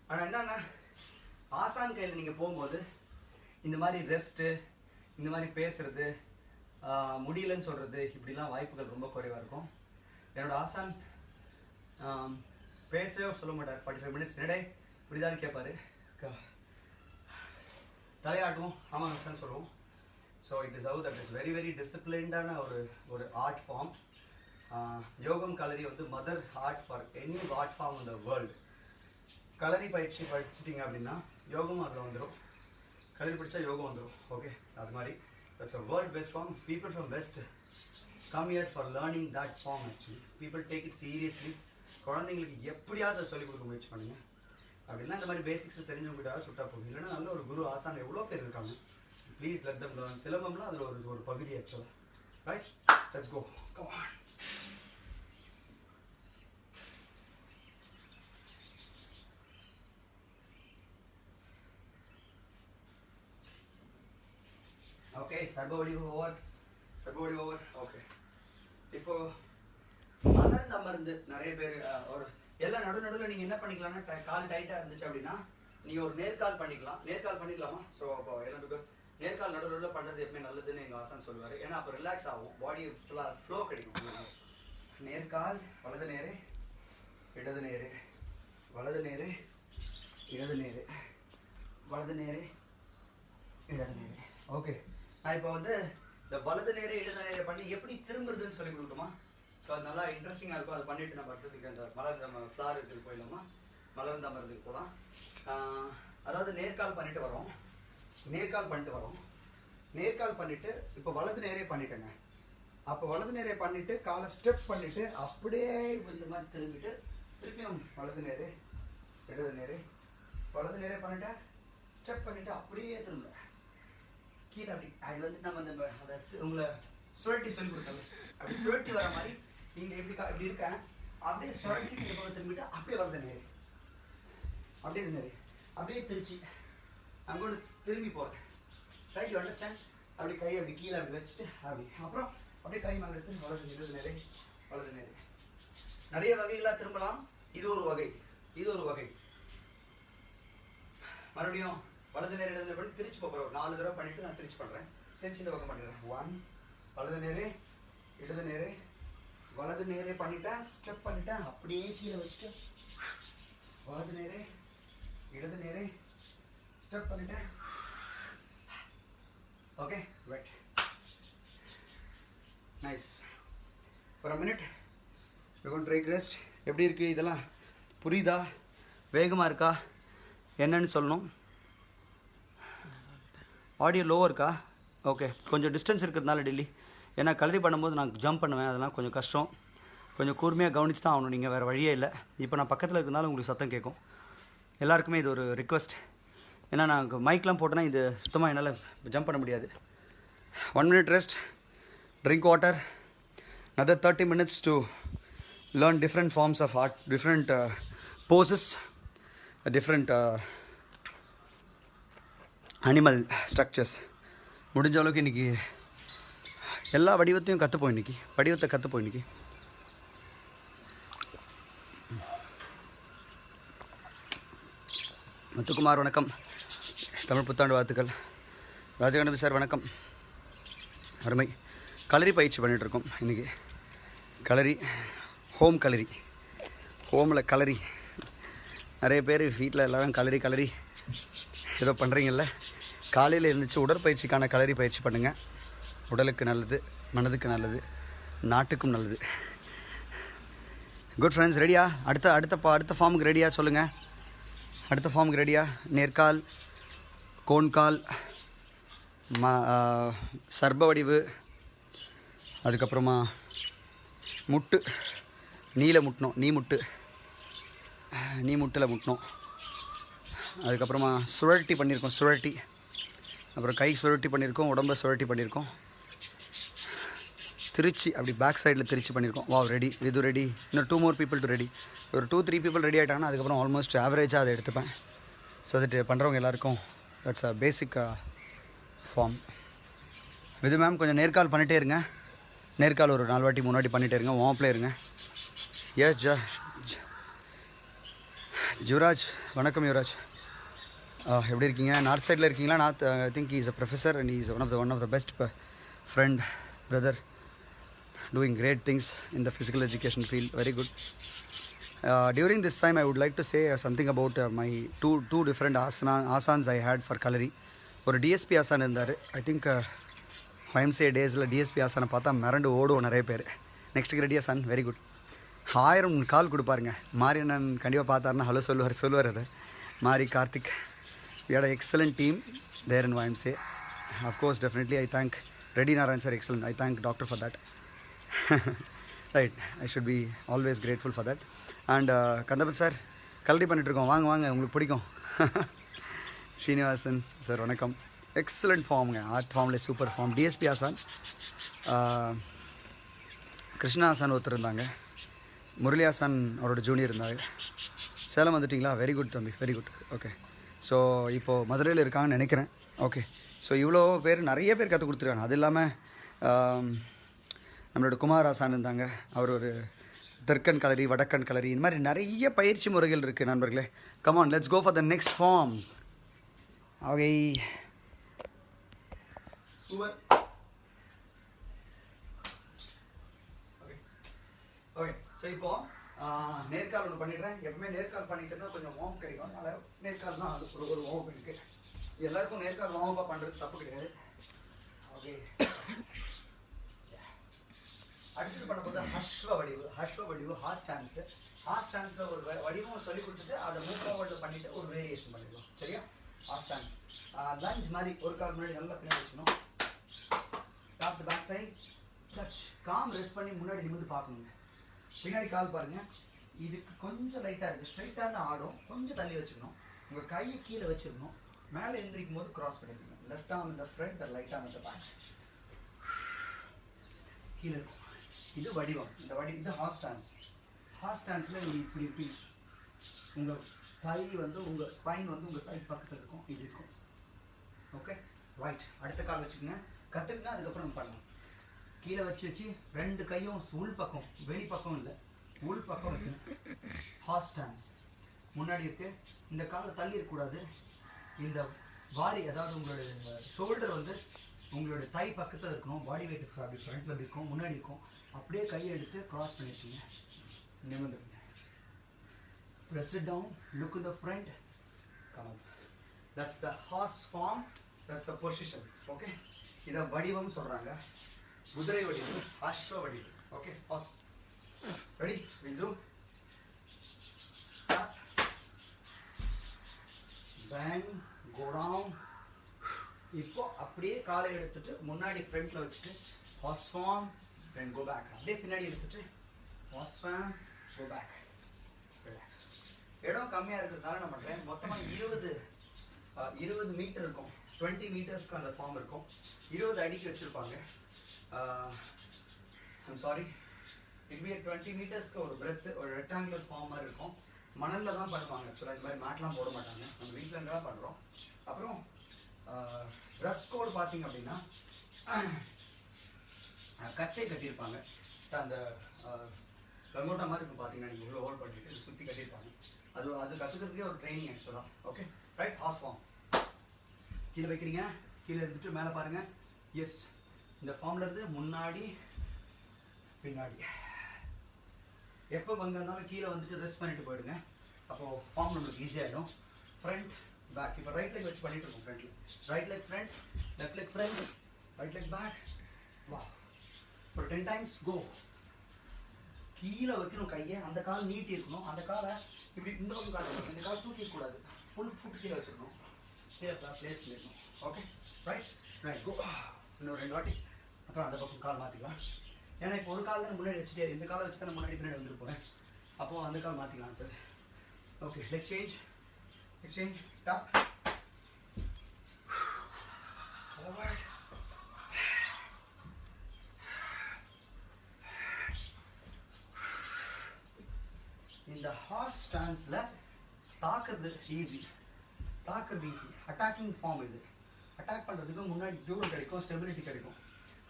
ஆனால் என்னன்னா, ஆசான் கையில் நீங்கள் போகும்போது இந்த மாதிரி ரெஸ்ட்டு, இந்த மாதிரி பேசுறது, முடியலன்னு சொல்கிறது, இப்படிலாம் வாய்ப்புகள் ரொம்ப குறைவாக இருக்கும். என்னோடய ஆசான் பேசவே சொல்ல மாட்டார். 45 மினிட்ஸ் நடை இப்படிதான் கேட்பாரு. தலையாட்டுவோம், ஆமாம் சார் சொல்லுவோம். So it is that is very very டிசிப்ளின்டான ஒரு ஆர்ட் ஃபார்ம். யோகம் கலரி வந்து mother art for any art form in the world. Kalari பயிற்சி படிச்சிட்டிங்க அப்படின்னா யோகமும் அதில் வந்துடும். கலரி படித்தா யோகம் வந்துடும். ஓகே, அது மாதிரி that's a world best form. People from west come here for learning that form. Actually people take it seriously. குழந்தைங்களுக்கு எப்படியாவது அதை சொல்லிக் கொடுக்க முயற்சி பண்ணுங்கள். அப்படின்னா இந்த மாதிரி பேசிக்ஸ் தெரிஞ்சவங்ககிட்ட சுட்டா போகும். இல்லைன்னா நல்ல ஒரு குரு ஆசான் எவ்வளோ பேர் இருக்காங்க. Please let them learn. சிலம்பம்லாம் அதில் ஒரு பகுதி ஆக்சுவலாக. Right, let's go. Come on. Okay, சர்ப வடிவு ஓவர். ஓகே, இப்போ மலர்ந்து அமர்ந்து நிறைய பேர் ஒரு எல்லாம் நடுவில் நீங்கள் என்ன பண்ணிக்கலாம்னா, கால் டைட்டாக இருந்துச்சு அப்படின்னா நீங்கள் ஒரு நேர்கால் பண்ணிக்கலாமா? ஸோ அப்போ ஏன்னா பிகாஸ் நேர்கால் நடுவில் பண்ணுறது எப்பவுமே நல்லதுன்னு எங்கள் ஆசான் சொல்லுவார். ஏன்னா அப்போ ரிலாக்ஸ் ஆகும், பாடி ஃப்ளோ கிடைக்கும். நேர்கால், வலது நேரே இடது நேரே, வலது நேரே இடது நேரே, வலது நேரே இடது நேரே. ஓகே, நான் இப்போ வந்து இந்த வலது நேரே இடது நேரே பண்ணி எப்படி திரும்புறதுன்னு சொல்லி கொடுக்கணுமா? ஸோ அது நல்லா இன்ட்ரெஸ்டிங்காக இருக்கும். அதை பண்ணிவிட்டு நம்ம அடுத்ததுக்கு அந்த நம்ம ஃப்ளார் இதுக்கு போயிடலாமா? மலர்ந்த அமர்ந்துக்கு போகலாம். அதாவது நேர்கால் பண்ணிட்டு வரோம். நேர்கால் பண்ணிவிட்டு இப்போ வலது நேரே பண்ணிட்டேங்க. அப்போ வலது நேரே பண்ணிவிட்டு காலை ஸ்டெப் பண்ணிவிட்டு அப்படியே இந்த மாதிரி திரும்பிட்டு திருப்பியும் வலது நேரே இடது நேரே, வலது நேரே பண்ணிட்டேன், ஸ்டெப் பண்ணிவிட்டு அப்படியே திரும்ப கீழே அப்படி. அது வந்து நம்ம அந்த அதை உங்களை சுழட்டி சொல்லி கொடுத்தாங்க. அப்படி சுழட்டி வர மாதிரி நீங்கள் இப்படி இருக்கேன், அப்படியே சுரட்டி இந்த பக்கம் திரும்பிட்டு அப்படியே வரது நேரு, அப்படியே நேரு, அப்படியே திருச்சி அங்கோடு திரும்பி போகிறேன். Right you understand? அப்படி கையை அப்படி கீழே அப்படி வச்சுட்டு அப்படி அப்புறம் அப்படியே கை மேலே எடுத்து வலது இடது நேரு வலது நேரு. நிறைய வகைகளாக திரும்பலாம். இது ஒரு வகை, இது ஒரு வகை. மறுபடியும் வலது நேரம் இடது நேரம் திருச்சி போகிறோம். 4 தடவை பண்ணிட்டு நான் திருச்சி பண்ணுறேன். திருச்சி இந்த பக்கம் பண்ணிடுறேன். 1 வலது நேரே இடது நேரே வலது நேரே பண்ணிட்டேன், ஸ்டெப் பண்ணிட்டேன், அப்படியே கீழே வச்சுட்டு வலது நேரே இடது நேரே ஸ்டெப் பண்ணிட்டேன். Okay right, nice. For a minute you gonna take rest. எப்படி இருக்குது இதெல்லாம்? புரியுதா? வேகமாக இருக்கா? என்னன்னு சொல்லணும். ஆடியோ லோவாக இருக்கா? ஓகே, கொஞ்சம் டிஸ்டன்ஸ் இருக்கிறதுனால டெல்லி, ஏன்னா கலரி பண்ணும்போது நான் ஜம்ப் பண்ணுவேன், அதெல்லாம் கொஞ்சம் கஷ்டம். கொஞ்சம் கூர்மையாக கவனிச்சு தான் ஆகணும் நீங்கள், வேறு வழியே இல்லை. இப்போ நான் பக்கத்தில் இருக்கிறதுனால உங்களுக்கு சத்தம் கேட்கும். எல்லாருக்குமே இது ஒரு ரிக்வெஸ்ட். ஏன்னா நான் மைக்லாம் போட்டேன்னா இது சுத்தமாக என்னால் ஜம்ப் பண்ண முடியாது. 1 minute rest, drink water, another 30 minutes to learn different forms of art, different poses, different animal structures. முடிஞ்ச அளவுக்கு இன்றைக்கி எல்லா வடிவத்தையும் கற்றுப்போம். இன்றைக்கி வடிவத்தை கற்றுப்போம். இன்றைக்கி முத்துக்குமார் வணக்கம், தமிழ் புத்தாண்டு வாழ்த்துக்கள். ராஜகணபதி சார் வணக்கம், அருமை. கலரி பயிற்சி பண்ணிகிட்ருக்கோம் இன்றைக்கி. கலரி, ஹோம் கலரி, ஹோமில் கலரி. நிறைய பேர் வீட்டில் எல்லோரும் கலரி கலரி ஏதோ பண்ணுறீங்கல்ல. காலையில் இருந்துச்சு உடற்பயிற்சிக்கான கலரி பயிற்சி பண்ணுங்கள். உடலுக்கு நல்லது, மனதுக்கு நல்லது, நாட்டுக்கும் நல்லது. குட் ஃப்ரெண்ட்ஸ், ரெடியா? அடுத்த ஃபார்முக்கு ரெடியா சொல்லுங்கள். அடுத்த ஃபார்முக்கு ரெடியா? நேர்கால், கோன்கால், சர்ப வடிவு, அதுக்கப்புறமா முட்டு, நீல முட்டணும், நீ முட்டில் முட்டணும். அதுக்கப்புறமா சுழட்டி பண்ணியிருக்கோம், சுழட்டி. அப்புறம் கை சுழட்டி பண்ணியிருக்கோம், உடம்பை சுழட்டி பண்ணியிருக்கோம். திருச்சி அப்படி பேக் சைடில் திருச்சி பண்ணியிருக்கோம். வா ரெடி, இது ரெடி. இன்னும் 2 more people டு ரெடி. ஒரு 2-3 people ரெடி ஆகிட்டாங்கன்னா அதுக்கப்புறம் ஆல்மோஸ்ட் ஆவரேஜாக அதை எடுத்துப்பேன். ஸோ தட் பண்ணுறவங்க எல்லாேருக்கும் that's a basic form. Vidhu ma'am கொஞ்சம் நேர்கால் பண்ணிகிட்டே இருங்க. நேர்கால் ஒரு 4 வாட்டி 3 வாட்டி பண்ணிகிட்டே இருங்க. வார்ம்ப்லே இருங்க. எஸ் யுவராஜ் வணக்கம். யுவராஜ் எப்படி இருக்கீங்க? நார்த் சைடில் இருக்கீங்களா? North, I think is a professor and is one of the best friend, brother, doing great things in the physical education field. Very good. During this time I would like to say something about my two different asans I had for Kalari. ஒரு DSP ஆசான் இருந்தார். I think YMCA டேஸில் DSP ஆசானை பார்த்தா மிரண்டு ஓடுவோம் நிறைய பேர். Next ready ஆசான், வெரி குட். 1000 கால் கொடுப்பாருங்க. மாரி அண்ணன் கண்டிப்பாக பார்த்தாருன்னா ஹலோ சொல்லுவார். அதை மாரி, Karthik, we had an excellent team there in YMCA. Of course, definitely I thank Reddy Narayan sir, excellent. I thank doctor for that. Right, I should be always grateful for that. And Kandapat sir, கல்டி பண்ணிட்டுருக்கோம், வாங்க உங்களுக்கு பிடிக்கும். Srinivasan sir வணக்கம். Excellent ஃபார்முங்க, art ஃபார்மில் super form. DSP ஆசான், கிருஷ்ணா ஆசான் ஒருத்தர் இருந்தாங்க, முரளி ஆசான் அவரோட ஜூனியர் இருந்தாங்க. சேலம் வந்துட்டிங்களா? வெரி குட் தம்பி, வெரி குட். ஓகே, ஸோ இப்போது மதுரையில் இருக்காங்கன்னு நினைக்கிறேன். ஓகே, ஸோ இவ்வளோ பேர், நிறைய பேர் கற்றுக் கொடுத்துருக்காங்க. அது இல்லாமல் நம்மளோட குமார் ஆசான் இருந்தாங்க. அவர் ஒரு தெற்கன் கலரி, வடக்கன் கலரி, இந்த மாதிரி நிறைய பயிற்சி முறைகள் இருக்குது நண்பர்களே. Come on, let's go for the next form. Okay, okay. So இப்போது நேர்கால் ஒன்று பண்ணிடுறேன். எப்பவுமே நேர்கால் பண்ணிட்டேன்னா கொஞ்சம் வார்ம் கிடைக்கும். அதனால் நேர்கால் தான் அது ஒரு வார்ம் இருக்குது. எல்லாருக்கும் நேர்கால் வார்மாக பண்ணுறது தப்பு கிடையாது. ஓகே, அடுத்தது பண்ணும்போது ஹஷ்வ வடிவு, ஹார்ட் ஸ்டான்ஸு. ஹார்ட் ஸ்டான்ஸில் ஒரு வடிவம் சொல்லி கொடுத்துட்டு அதை மூவ் ஃபார்வர்டு பண்ணிவிட்டு ஒரு வேரியேஷன் பண்ணிடலாம். சரியா? ஹார்ட் ஸ்டான்ஸ் லஞ்ச் மாதிரி ஒரு கால் முன்னாடி நல்லா பின்னாடி வச்சுக்கணும். Top to back tie touch. Calm rest பண்ணி முன்னாடி நிமிந்து பார்க்கணுங்க. பின்னாடி கால் பாருங்கள். இதுக்கு கொஞ்சம் லைட்டாக இருக்குது, ஸ்ட்ரைட்டாக தான் ஆடும். கொஞ்சம் தள்ளி வச்சுக்கணும். உங்கள் கையை கீழே வச்சுருக்கணும். மேலே எழுந்திரிக்கும் போது கிராஸ் பண்ணிக்கணும். லெஃப்ட் ஆர்ம் இந்த ஃப்ரண்ட், ரைட் ஆர்ம் இந்த பேக். கீழே இருக்கும். இது வடிவம். இந்த இது ஹார்ட் ஸ்டான்ஸ். ஹார்ஸ் ஸ்டான்ஸில் நீங்கள் இப்படி இருப்பீங்க. உங்கள் கை வந்து உங்கள் ஸ்பைன் வந்து உங்கள் கை பக்கத்தில் இருக்கும், இது இருக்கும். Okay right. அடுத்த கால் வச்சுக்கோங்க. கற்றுக்குன்னா அதுக்கப்புறம் நம்ம பண்ணலாம். கீழே வச்சு ரெண்டு கையும் உள் பக்கம், வெளி பக்கம் இல்லை, உள் பக்கம் வைக்கணும். ஹார்ஸ் ஸ்டான்ஸ் முன்னாடி இருக்கு. இந்த காலை தள்ளி இருக்கக்கூடாது. இந்த பாடி, அதாவது உங்களுடைய ஷோல்டர் வந்து உங்களுடைய தை பக்கத்தில் இருக்கணும். பாடி வெயிட் அப்படி ஃப்ரண்ட்டில் அப்படி இருக்கும், முன்னாடி இருக்கும். அப்படியே கையை எடுத்து க்ராஸ் பண்ணியிருக்கீங்க, நிமிர்ந்துருங்க. Press it down, look in the front, come on. That's the horse form, that's the position. Okay, இதை வடிவம் சொல்றாங்க. குதிரை வடிவு, அஸ்வ வடிவு. Okay, horse. Ready? We'll do. Up. Bend, go down. இப்போ அப்படியே காலை எடுத்துட்டு முன்னாடி ஃப்ரண்ட்ல வச்சுட்டு horse form, then go back. அப்படியே பின்னாடி எடுத்துட்டு horse form, go back. Relax. இடம் கம்மியாக இருக்கிறதால நான் பண்ணுறேன். மொத்தமாக 20 மீட்டர் இருக்கும். 20 மீட்டர்ஸ்க்கு அந்த ஃபார்ம் இருக்கும். 20 அடிக்கு வச்சுருப்பாங்க. ஐம் சாரி, இட் பி 20 மீட்டர்ஸ்க்கு ஒரு பிரெத், ஒரு ரெக்டாங்குலர் ஃபார்ம் மாதிரி இருக்கும். மணலில் தான் பண்ணுவாங்க ஆக்சுவலாக. இந்த மாதிரி மேட்லாம் போட மாட்டாங்க, நம்ம வீட்டில் இருந்து தான் பண்ணுறோம். அப்புறம் ட்ரெஸ் கோட் பார்த்தீங்க அப்படின்னா கச்சை கட்டியிருப்பாங்க. அந்த லங்கோட்டா மாதிரி இருக்கும் பார்த்தீங்கன்னா, நீங்கள் இவ்வளோ ஹோல்ட் பண்ணிட்டு சுற்றி கட்டியிருப்பாங்க. அது கற்றுக்கிறதுக்கே ஒரு ட்ரைனிங் ஆக்சுவலாக. Okay right. ஹார்ஸ் ஃபார்ம் கீழே வைக்கிறீங்க. கீழே இருந்துட்டு மேலே பாருங்கள். எஸ், இந்த ஃபார்மில் இருந்து முன்னாடி பின்னாடி. எப்போ வங்க இருந்தாலும் கீழே வந்துட்டு ரெஸ்ட் பண்ணிட்டு போயிடுங்க. அப்போது ஃபார்ம் நம்மளுக்கு ஈஸியாகிடும். Front back. இப்போ ரைட் லெக் வச்சு பண்ணிட்டு இருக்கோம். ஃப்ரண்ட்டில் right leg front, left leg front, right leg back. வா, ஒரு 10 டைம்ஸ் கோ. கீழே வைக்கணும் கையை. அந்த கால் நீட்டி இருக்கணும். அந்த காலை இப்படி இந்த பக்கம் கால் வைக்கணும். இந்த கால் தூக்கி இருக்கக்கூடாது. ஃபுல் ஃபுட் கீழே வச்சிருக்கணும். கீழே பிளேஸ் பண்ணிருக்கணும். ஓகே ரைட் ரைட் கோ. இன்னொரு 2 வாட்டி. அப்புறம் அந்த பக்கம் கால் மாற்றிக்கலாம். ஏன்னா இப்போ ஒரு கால் தான் முன்னாடி வச்சுட்டே, இந்த காலை வச்சு தான் முன்னாடி பின்னாடி வந்துட்டு போகிறேன். அப்போது அந்த கால் மாற்றிக்கலாம் அடுத்தது. Okay leg change, leg change, tap. இந்த ஹார்ஸ் ஸ்டான்ஸில் தாக்குறது ஈஸி, அட்டாக்கிங் ஃபார்ம். இது அட்டாக் பண்ணுறதுக்கு முன்னாடி தூரம் கிடைக்கும், ஸ்டெபிலிட்டி கிடைக்கும்.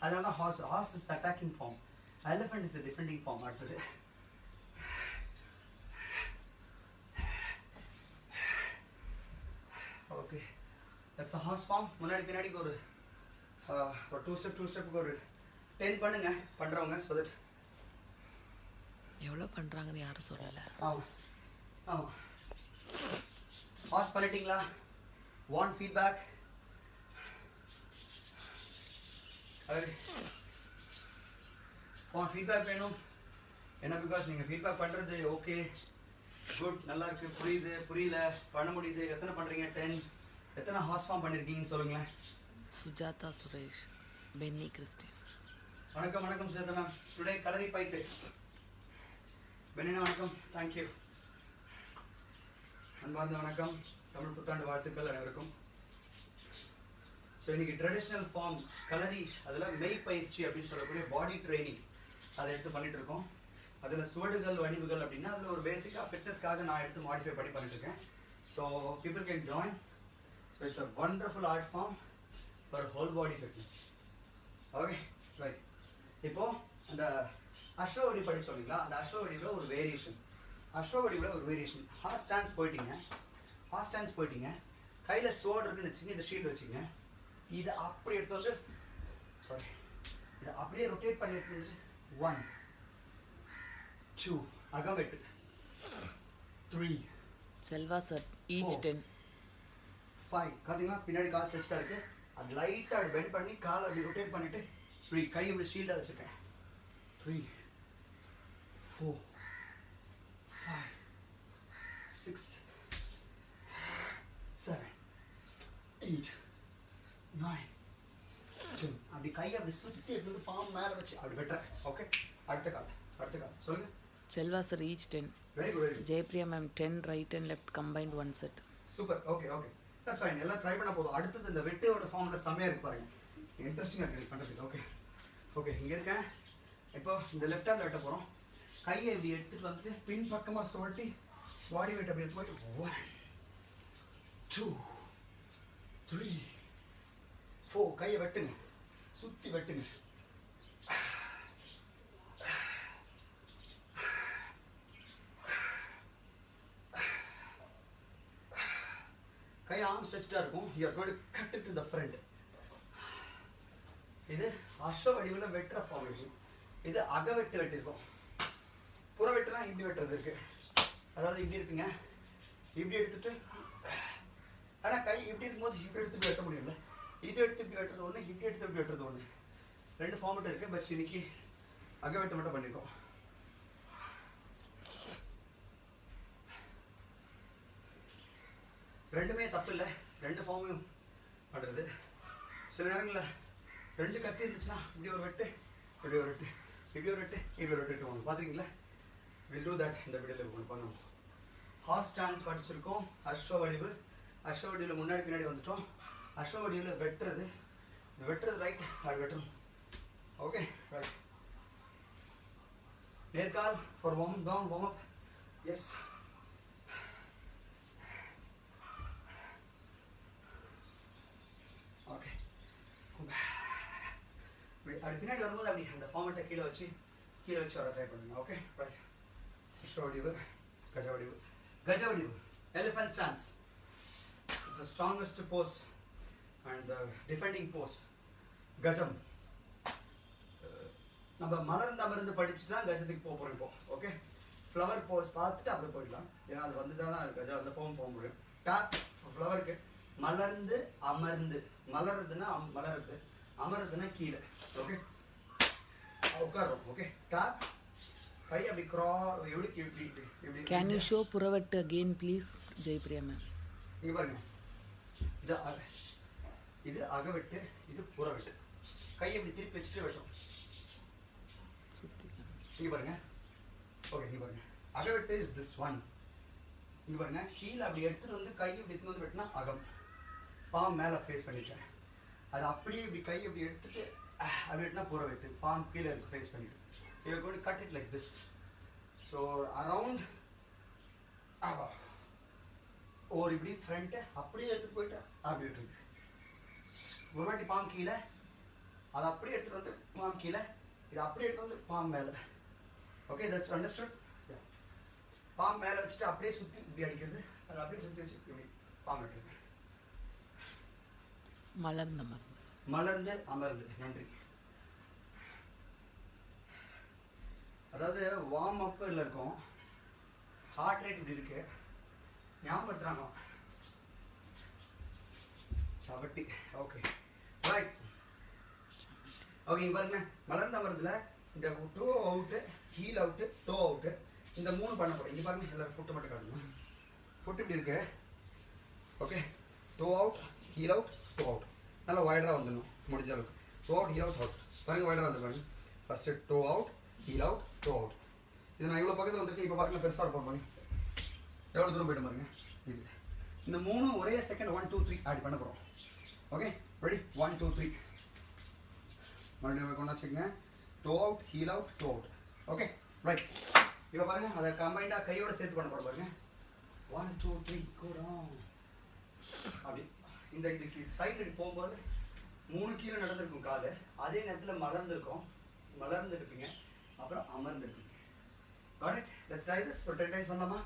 அதனால horse is the attacking form. Elephant is the defending form. அடுத்தது okay, that's a horse form. முன்னாடி பின்னாடிக்கு ஒரு 2 ஸ்டெப்புக்கு ஒரு 10 பண்ணுங்க பண்ணுறவங்க. ஸோ தட் எவ்வளோ பண்ணுறாங்கன்னு யாரும் சொல்லலை. ஆமாம். பாஸ் பண்ணிட்டீங்களா? Want feedback? ஃபீட்பேக் வேணும். ஏன்னா பிகாஸ் நீங்கள் ஃபீட்பேக் பண்ணுறது ஓகே, குட், நல்லா இருக்கு, புரியுது, புரியல, பண்ண முடியுது. எத்தனை பண்ணுறீங்க? 10. எத்தனை ஹார்ஸ் ஃபார்ம் பண்ணியிருக்கீங்கன்னு சொல்லுங்களேன். Sujatha Suresh, Benny Christine. வணக்கம் வணக்கம் Sujatha ma'am. Today kalari fight. பெண்ணினா வணக்கம், தேங்க்யூ. அன்பார்ந்த வணக்கம், தமிழ் புத்தாண்டு வாழ்த்துக்கள் அனைவருக்கும். ஸோ இன்னைக்கு ட்ரெடிஷ்னல் ஃபார்ம் கலரி, அதில் மெய் பயிற்சி அப்படின்னு சொல்லக்கூடிய பாடி ட்ரைனிங் அதை எடுத்து பண்ணிட்டு இருக்கோம். அதில் சுவடுகள் வடிவுகள் அப்படின்னா அதில் ஒரு பேசிக்காக ஃபிட்னஸ்க்காக நான் எடுத்து மாடிஃபை பண்ணி பண்ணிட்டு இருக்கேன். So people can join. So it's a wonderful art form for whole body fitness. Okay right. இப்போது அந்த அஸ்வவடி படிச்சு சொன்னீங்களா, அந்த அஸ்வவடிவில் ஒரு வேரியேஷன். ஹார்ஸ் ஸ்டான்ஸ் போயிட்டீங்க. கையில் ஸ்வோர்டு இருக்குன்னு வச்சுங்க. இந்த ஷீல்டு வச்சுங்க. இதை அப்படி எடுத்து வந்து இதை அப்படியே ரொட்டேட் பண்ணி எடுத்து 1 2 அகம் வெட்டு 3 செல்வா சார் ஈச் 10 5. பார்த்தீங்களா பின்னாடி கால் செஸ்டாக இருக்குது. அது லைட்டாக அப்படி பெண்ட் பண்ணி காலை அப்படி ரொட்டேட் பண்ணிவிட்டு இப்படி கை இப்படி ஷீல்டாக வச்சுருக்கேன். 3 4 5 6 7 8 9 10. அப்படி கையை அப்படி சுற்றி எடுத்து பாம் மேலே வச்சு அப்படி வெட்டுறேன். ஓகே அடுத்த கால் சொல்லுங்க. Selva sir each 10. Very good. Jayapriya ma'am 10 right and left combined 1 set. Super. Okay that's fine. எல்லாம் ட்ரை பண்ண போதும். அடுத்தது இந்த வெட்டோட ஃபார்மில் செம்மையாக இருக்கு பாருங்க. இன்ட்ரெஸ்டிங்காக இருக்குது பண்ணுறதுக்கு. ஓகே இங்கே இருக்கேன். இப்போ இந்த லெஃப்ட் ஹேண்ட் வெட்ட போகிறோம். கையை இப்படி எடுத்துட்டு வந்துட்டு பின் பக்கமா சுவட்டி பாடி வெயிட் அப்படி எடுத்து போயிட்டு 1 2 3 4 கையை வெட்டுங்க, சுத்தி வெட்டுங்க. கை ஆர்ம் ஸ்ட்ரெச்டா இருக்கும். You are going to cut it to the front. இது அஸ்வ வடிவுல வெட்டுற ஃபார்மேஷன். இது அகவெட்டு வெட்டிருக்கும். புற வெட்டுனா இப்படி வெட்டுறது இருக்கு. அதாவது இப்படி இருக்குங்க, இப்படி எடுத்துட்டு ஆனா கை இப்படி இருக்கும்போது இப்படி எடுத்து வெட்ட முடியல. இது எடுத்து இப்படி வெட்டுறது ஒண்ணு, இப்படி எடுத்து இப்படி வெட்டுறது ஒண்ணு. ரெண்டு ஃபார்மேட் இருக்கு. பட் இன்னைக்கு அகவெட்டு மட்டும் பண்ணிருக்கோம். ரெண்டுமே தப்பு இல்லை, ரெண்டு ஃபார்மும் பண்ணுறது. சில நேரங்களில் ரெண்டு கத்தி இருந்துச்சுன்னா இப்படி ஒரு வெட்டு, இப்படி ஒரு வெட்டு, இப்படி ஒரு வெட்டு, இப்படி ஒரு வெட்டு ஒன்று பார்த்துருக்கீங்களா? Will do that. இந்த வீடியோவில் ஒன்று பண்ணுவோம். ஹார்ஸ் ஸ்டான்ஸ் படிச்சிருக்கோம். அஸ்வ வடிவு, அஸ்வ வடிவில் முன்னாடி பின்னாடி வந்துட்டோம். அஸ்வ வடிவில் வெட்டுறது, இந்த வெட்டுறது ரைட், அது வெட்டணும். Okay right. நேர்கால் for warm down, warm up. Yes. Okay, அப்படி பின்னாடி வரும்போது அப்படி அந்த ஃபார்மெட்டை கீழே வச்சு வர ட்ரை பண்ணுங்க. Okay right. அஸ்வ Vadivu, Gaja Vadivu. Gaja Vadivu, elephant stance. It's the strongest pose and the defending pose. கஜம். நம்ம மலர்ந்து அமர்ந்து படிச்சுட்டு தான் கஜத்துக்கு போக போகிறோம் இப்போ. ஓகே, ஃப்ளவர் போஸ் பார்த்துட்டு அப்படி போயிடலாம். ஏன்னா அது வந்து தான் கஜா அந்த ஃபார்ம் போக முடியும். டாப் ஃப்ளவருக்கு மலர்ந்து அமர்ந்து, மலருதுன்னா மலருது, அமருதுன்னா கீழே. ஓகே, உட்காரோம். ஓகே, டாப் கை அப்படி எப்படி இப்படி இப்படி. Can you show புறவட்டு again please, Jayapriya ma'am? இங்க பாருங்க, இது அகவெட்டு, இது புறவெட்டு. கையை இப்படி திருப்பி வச்சுட்டு வெட்டும். இங்க பாருங்க. ஓகே, இங்க பாருங்க. அகவெட்டு இஸ் திஸ் ஒன். இங்க பாருங்க, கீழே அப்படி எடுத்துட்டு வந்து கை இப்படி எடுத்துட்டு வந்து வெட்டினா அகம். பாம் மேலே ஃபேஸ் பண்ணிட்டேன். அது அப்படியே இப்படி கை இப்படி எடுத்துட்டு அப்படி வெட்டினா புறவெட்டு. பாம் கீழே இருக்கு ஃபேஸ் பண்ணிட்டு. You are going to cut it like this. So around or இப்படி ஃப்ரண்ட் அப்படியே எடுத்து போயிட்டு அப்படி இருக்கு. ஒரு வாட்டி பாம் கீழே, அதை அப்படியே எடுத்துட்டு வந்து பாம் கீழே, இது அப்படியே எடுத்து வந்து பாம் மேலே. Okay, that's understood. பாம் மேலே வச்சுட்டு அப்படியே சுற்றி இப்படி அடிக்கிறது, அதை அப்படியே சுற்றி வச்சு இப்படி பாம் வெட்டுறது. மலர்ந்து அமர்ந்து, மலர்ந்து அமர்ந்து. நன்றி. அதாவது வார்ம் அப்பில் இருக்கும், ஹார்ட் ரேட் இப்படி இருக்கு, ஞாபகப்படுத்துறாங்க சவட்டி. Okay right. ஓகே, இங்க பாருங்க, மலர்ந்த அமர்ந்துல இந்த toe out, heel out, toe out, இந்த மூணு பண்ண போறோம். இங்க பாருங்க, எல்லாரும் ஃபுட்டு மட்டும் காட்டணும். ஃபுட் இப்படி இருக்கு. Okay, toe out, heel out, toe out. நல்லா வைடராக வந்துடணும் முடிஞ்ச அளவுக்கு. Toe out, heel out, out. பாருங்க, வைடராக வந்து பாருங்க. First toe out, heel out, toe out. இது நான் இவ்வளோ பக்கத்தில் வந்துட்டு இப்போ பாருங்க, பெருசாக இருப்போம் பாருங்க, எவ்வளோ தூரம் போய்ட்டு பாருங்க. இது இந்த மூணு ஒரே செகண்ட் 1 2 3 அப்படி பண்ண போகிறோம். ஓகே ரெடி, 1 2 3 மறுபடியும் கொண்டு வச்சுக்கோங்க. Toe out, heel out, toe out. Okay right. இப்போ பாருங்க, அதை கம்பைண்டாக கையோட சேர்த்து பண்ண போகிறோம் பாருங்க. 1 2 3 go down. அப்படி இந்த இதுக்கு சைடு போகும்போது 3 கீழே நடந்திருக்கும் காலு, அதே நேரத்தில் மலர்ந்துருப்பீங்க, அப்புறம் அமர்ந்துருப்பீங்க. Got it? Let's try this for 10 times பண்ணலாமா?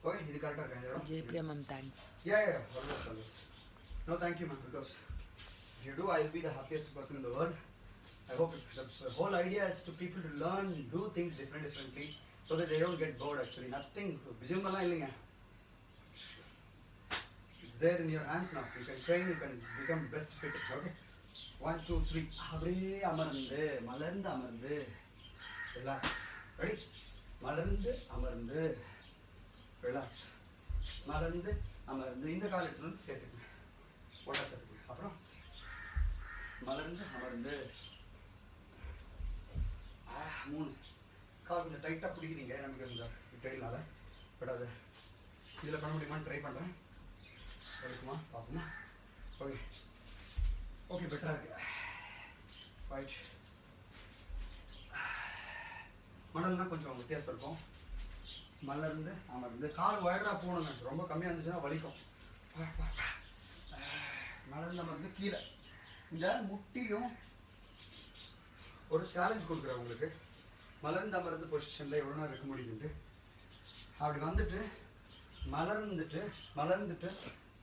Okay, இது கரெக்டாக இருக்கா இந்த இடம்? Jayapriya ma'am thanks. Yeah, always. No, thank you, ma'am, because if you do, I'll be the happiest person in the world. I hope the whole idea is to people to learn, do things differently, so that they don't get bored actually. Nothing, visual இல்லைங்க. It's there in your hands now. You can train, you can become best fit. Okay? 1 2 3 அப்படியே அமர்ந்து, மலர்ந்து அமர்ந்து. Relax. Ready? மலர்ந்து அமர்ந்து, relax. மலர்ந்து அமர்ந்து, இந்த காலத்துல வந்து சேர்த்துக்கங்க, ஒட்டா சேர்த்துக்கங்க. அப்புறம் மலர்ந்து அமர்ந்து. 3 கால் கொஞ்சம் டைட்டாக பிடிக்கிறீங்க நமக்கு இந்த ட்ரெயினால. பட் அது இதில் பண்ண முடியுமான்னு ட்ரை பண்ணுறேன். இருக்குமா பார்ப்போமா? ஓகே ஓகே, பெட்டராக இருக்கு. ரைட். மணல்னா கொஞ்சம் வித்தியாசம் இருக்கும். மலர்ந்து அமர்ந்து கால் வயடா போகணுங்க, ரொம்ப கம்மியாக இருந்துச்சுன்னா வலிக்கும். மலர்ந்து அமர்ந்து கீழே இந்த முட்டியும் ஒரு சேலஞ்ச் கொடுக்குறேன் உங்களுக்கு. மலர்ந்து அமர்ந்து பொசிஷனில் எவ்வளோ நேரம் இருக்க முடியுதுன்ட்டு. அப்படி வந்துட்டு மலர்ந்துட்டு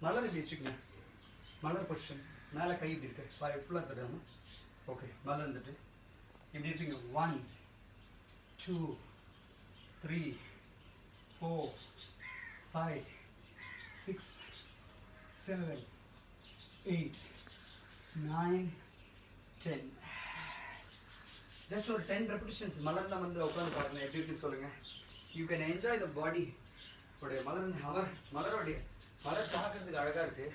மலர் இப்படி வச்சுக்கங்க. மலர் பொசிஷன் மேலே கை இப்படி இருக்கு, ஃபுல்லாக தருவாங்க. ஓகே, மலர்ந்துட்டு இப்படி இருப்பீங்க. 1 2 3 4 5 6 7 8 9 10. ஜஸ்ட் ஒரு 10 ரெப்பிட்டேஷன்ஸ் மலர்ந்த வந்து உட்காந்து பாருங்க எப்படி இருக்குன்னு சொல்லுங்க. யூ கேன் என்ஜாய் த பாடி. உடைய மலரோடைய மலர் பார்க்கறதுக்கு அழகா இருக்கு.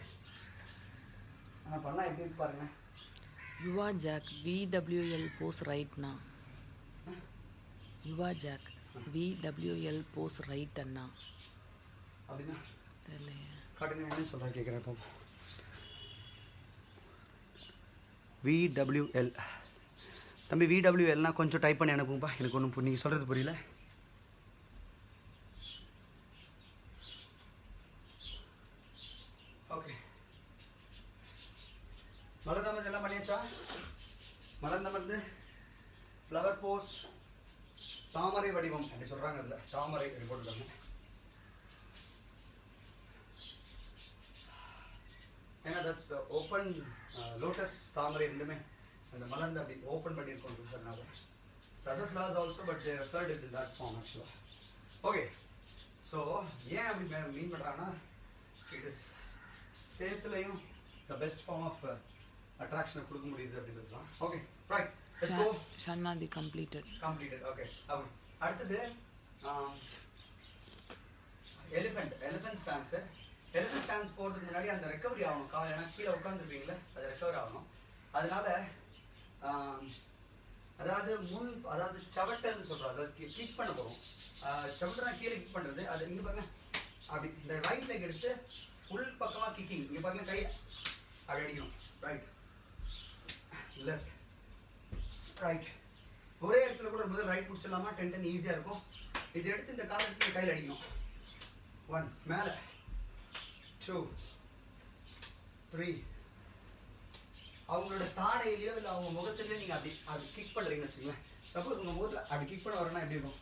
ஆனால் பண்ணால் எப்படி இருக்கு பாருங்க. யுவா ஜாக் VWL போஸ் ரைட் அண்ணா. யுவா ஜாக் VWL போஸ் ரைட் அண்ணா. அப்படின்னா தெரியலையே, காட்டுங்க என்னன்னு சொல்கிறா கேட்குறேன். இப்போ VWL தம்பி, VWLனா கொஞ்சம் டைப் பண்ணி அனுப்புங்கப்பா. எனக்கு ஒன்றும் நீங்கள் சொல்கிறது புரியல. ஓகே, மலர்ந்தமர்ந்து எல்லாம் பண்ணியாச்சா? மலர்ந்தமர்ந்து ஃப்ளவர் போஸ், தாமரை வடிவம் அப்படி சொல்கிறாங்க. அதில் தாமரை அப்படி போட்டுருக்காங்க. ஏன்னா தட்ஸ் த ஓப்பன் லோட்டஸ். தாமரை ரெண்டுமே அந்த மலர்ந்து அப்படி ஓப்பன் பண்ணியிருக்கோம். அதனால other flowers also, but they referred it in that form actually. Okay, so ஏன் அப்படி மீன் பண்ணுறாங்கன்னா, இட் இஸ் சேத்துலையும் த பெஸ்ட் ஃபார்ம் ஆஃப் அட்ராக்ஷனை கொடுக்க முடியுது அப்படின்றது தான். Okay, right, let's go. Shannathi completed. Okay. அடுத்தது எலிஃபென்ட் ஸ்டான்ஸு. எலிஃபென்ட் ஸ்டான்ஸ் போகிறதுக்கு முன்னாடி அந்த ரெக்கவரி ஆகணும். ஏன்னா கீழே உட்காந்துருப்பீங்களே, அது ரெக்கவர் ஆகணும். அதனால அதாவது சவட்டல்னு சொல்கிறோம். அதாவது கிக் பண்ண போகிறோம். சவட்டனா கீழே கிக் பண்ணுறது. அது இங்கே பாருங்க, அப்படி இந்த ரைட் லெக் எடுத்து ஃபுல் பக்கமாக கிக்கிங். இங்கே பாருங்க, கை அப்படி அடிக்கணும். Right left right. ஒரே இடத்துல கூட முதல் ரைட் பிடிச்சிடலாமா? 10 ஈஸியாக இருக்கும். இதை எடுத்து இந்த காலை எடுத்து கையில் அடிக்கணும். 1 மேலே, 2 3. அவங்களோட தாடையிலையோ இல்லை அவங்க முகத்துலையோ நீங்கள் அப்படி கிக் பண்ணுறீங்கன்னு வச்சுக்கோங்களேன். சப்போஸ் உங்கள் முகத்தில் அப்படி கிக் பண்ண வரேன்னா எப்படி இருக்கும்?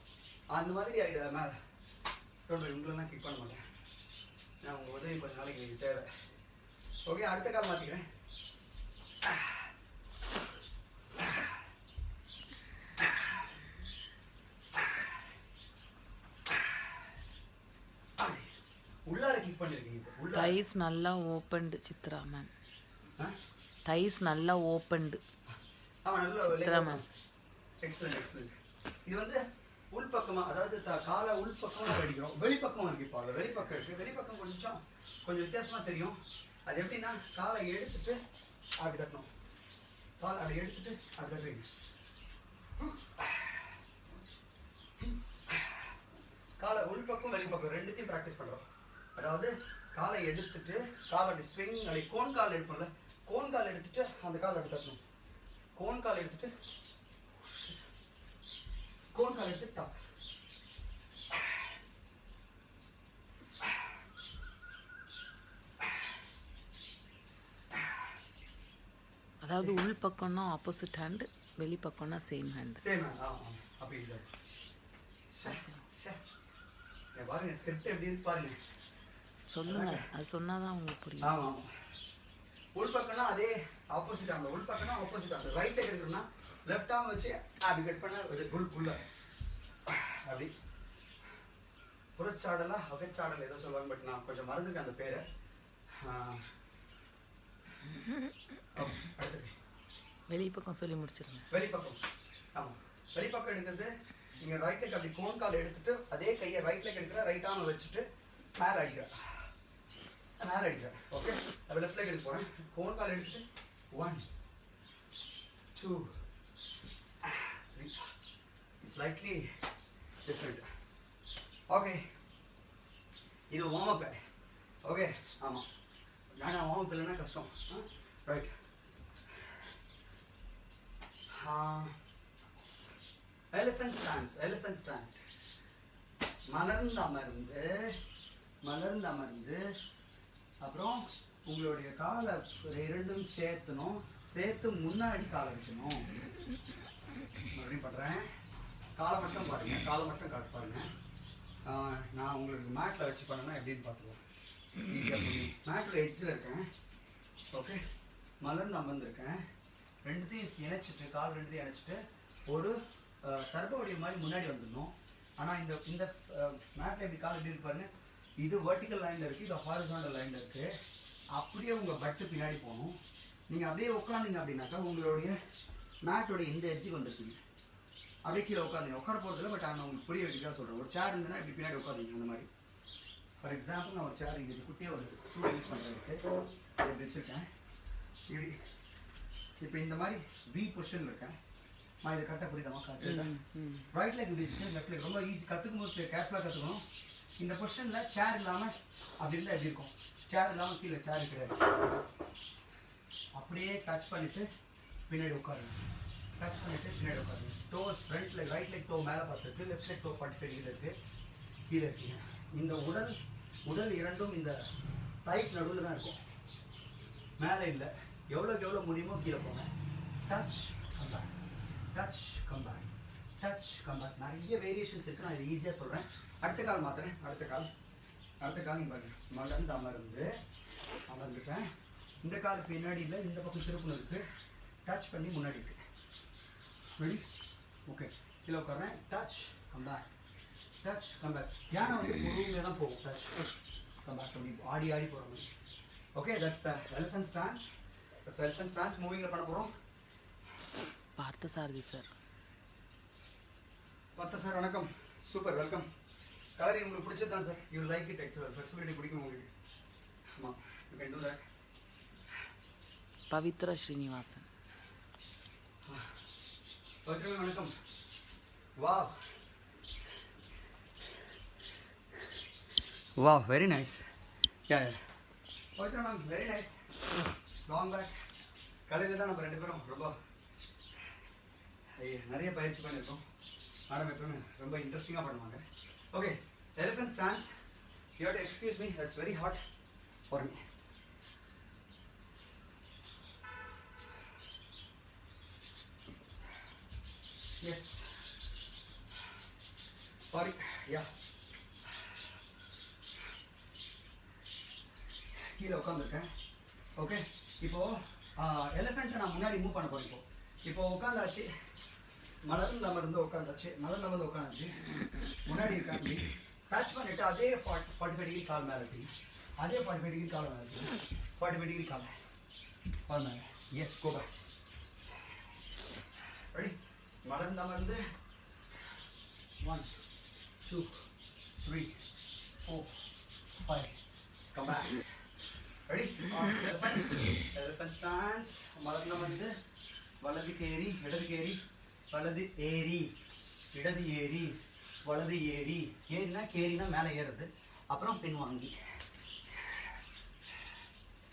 அந்த மாதிரி ஆகிடும். மேலே உங்களெல்லாம் கிக் பண்ண மாட்டேன். நான் உங்கள் உதவி கொஞ்ச நாளைக்கு எனக்கு தேவை. ஓகே, அடுத்த கால் மாற்றிக்கிறேன். உள்ளார கிக் பண்ணிருக்கீங்க. தைஸ் நல்லா ஓப்பன்டு சித்ரா மேம். தைஸ் நல்லா ஓப்பன்டு. ஆமாம், நல்லா சித்ரா மேம். எக்ஸலண்ட். இது வந்து உள்பக்கமாக, அதாவது காலை உள்பக்கம் அடிக்கிறோம். வெளிப்பக்கம் இருக்கு. இப்போ அதில் வெளிப்பக்கம் இருக்குது. வெளிப்பக்கம் கொஞ்சம் வித்தியாசமாக தெரியும். அது எப்படின்னா, காலை எடுத்துட்டு அப்படி தட்டணும். காலை அப்படி எடுத்துட்டு அப்படி தட்டுறீங்க. காலை உள்பக்கம் வெளிப்பக்கம் ரெண்டுத்தையும் ப்ராக்டிஸ் பண்ணுறோம். அதாவது காலை எடுத்துட்டு காலை அப்படி ஸ்விங், அப்படி கோன் கால் எடுப்போம்ல, கோன் கால் எடுத்துட்டு அந்த காலை அப்படி தட்டணும். கோன் கால் எடுத்துட்டு கோன் கால் எடுத்து டாப். அதாவது உள் பக்கம்னா ஆப்போசிட் ஹேண்ட், வெளி பக்கம்னா சேம் ஹேண்ட். Same hand. ஆமாம், அப்படி சார். பாருங்க ஸ்கிரிப்ட் எப்படி இருக்கு பாருங்க. சொல்லுங்க, அது சொன்னாதான் உங்களுக்கு புரியும். ஆமாம், உள்பக்கம்னா அதே ஆப்போசிட் ஆகும். உள்பக்கம்னா ஆப்போசிட் ஆகும். ரைட் லெக் எடுக்கணும்னா லெஃப்ட் ஆர்ம் வச்சு அப்படி கட் பண்ண புல்ல அப்படி புறச்சாடலா அகச்சாடல் ஏதோ சொல்லுவாங்க. பட் நான் கொஞ்சம் மறந்துருக்கேன் அந்த பேரை. வெளிப்பக்கம் சொல்லி முடிச்சிருங்க. வெளிப்பக்கம். ஆமாம், வெளிப்பக்கம் எடுக்கிறது. நீங்கள் ரைட் லெக் அப்படி கோன் கால் எடுத்துட்டு அதே கையை ரைட் லெக் எடுக்கிற, ரைட் ஆர்ம் வச்சுட்டு மேலே அடிக்கிறேன். ஓகே, அப்போ லெஃப்ட் லெக் எடுக்க போகிறேன். கோன் கால் எடுத்துட்டு 1 2 3. Slightly different. ஓகே, இது வார்ம் அப். ஓகே, ஆமாம், நான் வார்ம் அப் இல்லைன்னா கஷ்டம். Right. Elephant stance, elephant stance. மலர்ந்து அமர்ந்து, மலர்ந்து அமர்ந்து, அப்புறம் உங்களுடைய காலை இரண்டும் சேர்த்தணும், சேர்த்து முன்னாடி காலை வைக்கணும். மறுபடியும் பண்ணுறேன். காலை மட்டும் பாருங்க, காலை மட்டும் காட்டு பாருங்க. நான் உங்களுக்கு மேட்டில் வச்சு பண்ணேன்னா எப்படின்னு பார்த்துக்கலாம். ஈஸியாக புரியும். மேட்டோட எட்ஜில் இருக்கேன். ஓகே, மலர்ந்து அமர்ந்துருக்கேன். ரெண்டுத்தையும் இணைச்சிட்டு, கால் ரெண்டுத்தையும் இணைச்சிட்டு ஒரு சர்பவடிய மாதிரி முன்னாடி வந்துடணும். ஆனால் இந்த இந்த மேட்டில் எப்படி கால் எப்படி இருப்பாருங்க, இது வெர்டிக்கல் லைனில் இருக்குது, இது ஹாரிசாண்டல் லைனில் இருக்குது. அப்படியே உங்கள் பட்டு பின்னாடி போகணும். நீங்கள் அப்படியே உட்காந்திங்க அப்படின்னாக்கா உங்களுடைய மேட்டோடைய இந்த எட்ஜுக்கு வந்துருக்குங்க. அப்படியே கீழே உட்காந்துங்க. உட்கார போகிறதில்ல, பட் நான் உங்களுக்கு புரிய வைக்கிறதா சொல்கிறேன். ஒரு சேர் இருந்துன்னா இப்படி பின்னாடி உட்காந்துங்க அந்த மாதிரி. ஃபார் எக்ஸாம்பிள் நான் ஒரு சேர் இங்கே குட்டியாக ஒரு ஸ்டூடியோ யூஸ் பண்ணுறதுக்கு இப்படி வச்சுருக்கேன். இப்படி இப்போ இந்த மாதிரி வி பொசிஷனில் இருக்கேன். நான் இதை கரெக்டாக புரியுதாமா? கரெக்டாக ரைட் லெக் இப்படி இருக்கு, லெஃப்ட் லெக். ரொம்ப ஈஸி. கற்றுக்கும் போது கேர்ஃபுல்லாக கற்றுக்கணும். இந்த பொசிஷனில் சேர் இல்லாமல் அப்படி இருந்தால் எப்படி இருக்கும்? சேர் இல்லாமல் கீழே சேர் கிடையாது. அப்படியே டச் பண்ணிவிட்டு பின்னாடி உட்காருங்க. டச் பண்ணிவிட்டு பின்னாடி உட்காருங்க. Dose front leg, right leg to மேலே பார்த்துருக்கு, லெஃப்ட் லெக் டோ 45 கீழே இருக்குது. கீழே இருக்கீங்க. இந்த உடல் இரண்டும் இந்த டைட் நடுவில் தான் இருக்கும், மேலே இல்லை. எவ்வளோக்கு எவ்வளோ முடியுமோ கீழே போங்க. Touch come back, touch come back, touch come back. நிறைய வேரியேஷன்ஸ் இருக்குது. நான் இது ஈஸியாக சொல்கிறேன். அடுத்த கால் மாற்றுறேன். அடுத்த கால் நீங்கள் பாருங்க. மலர்ந்து அமர்ந்துட்டேன். இந்த கால் பின்னாடி இல்லை, இந்த பக்கம் திருப்பணம் இருக்குது. டச் பண்ணி முன்னாடி இருக்கு. ரெடி? ஓகே, கீழே உட்காறேன். Touch come back, touch come back. யானை வந்து பொறுமையாக தான் போகும். டச் கம் பேக் பண்ணி ஆடி போகிற மாதிரி. Okay, that's the elephant stance. That's elephant stance. மூவிங்கில் பண்ண போகிறோம். பார்த்தசாரதி சார். சார் வணக்கம். Super, welcome. கலரிங் உங்களுக்கு பிடிச்சது தான் சார். You like it. ஆக்சுவலாக ஃப்ளெக்சிபிலிட்டி பிடிக்கும் உங்களுக்கு. ஆமாம், you can do that. Pavithra Srinivasan. Pavithra வணக்கம். Wow wow, very nice. Yeah Pavithra ma'am, very nice. Long back. கடையில் தான் நம்ம ரெண்டு பேரும் ரொம்ப நிறைய பயிற்சி பண்ணியிருக்கோம். மேடம் எப்பவுமே ரொம்ப இன்ட்ரெஸ்டிங்காக பண்ணுவாங்க. Okay, elephant stance. You have to excuse me, that's very hot for me. Yes, sorry. Yeah, கீழே உட்காந்துருக்கேன். ஓகே, இப்போது எலிஃபெண்ட்டை நான் முன்னாடி மூவ் பண்ண போகிறேன். இப்போ உட்காந்தாச்சு, மலர்ந்து அமர்ந்து உட்காந்தாச்சு, மலர்ந்து அமர்ந்து உட்காந்துச்சு. முன்னாடி இருக்காங்க. டச் பண்ணிவிட்டு அதே 45 டிகிரி கால் மேலே இருக்கு. அதே 45 டிகிரி கால் மேலே இருக்கு. 45 டிகிரி கால் மேலே. Yes, go back. ரெடி? மலர்ந்து அமர்ந்து 1 2 3 4 5. Come back. Ready? Elephant stance. மலர்ந்து அமர்ந்து வலது கேரி, இடது கேரி, வலது ஏரி, இடது ஏரி, வலது ஏரி. ஏரினா கேரினா மேலே ஏறுறது. அப்புறம் பின்வாங்கி.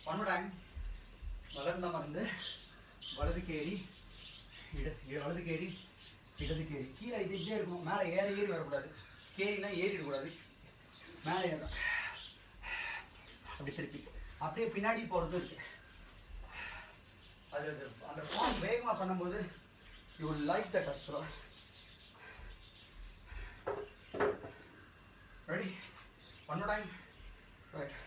One more time. வலர்ந்து அமர்ந்து வலது கேரி, வலது கேரி, இடது கேரி. கீழே இது இப்படியே இருக்கணும். மேலே ஏறி வரக்கூடாது. கேரினா ஏறிடக்கூடாது. மேலே ஏறும். அப்படி திருப்பி அப்படியே பின்னாடி போகிறது இருக்கு. அது அந்த ஃபார்ம் வேகமாக பண்ணும்போது you will like that Astra. Ready? One more time. Right.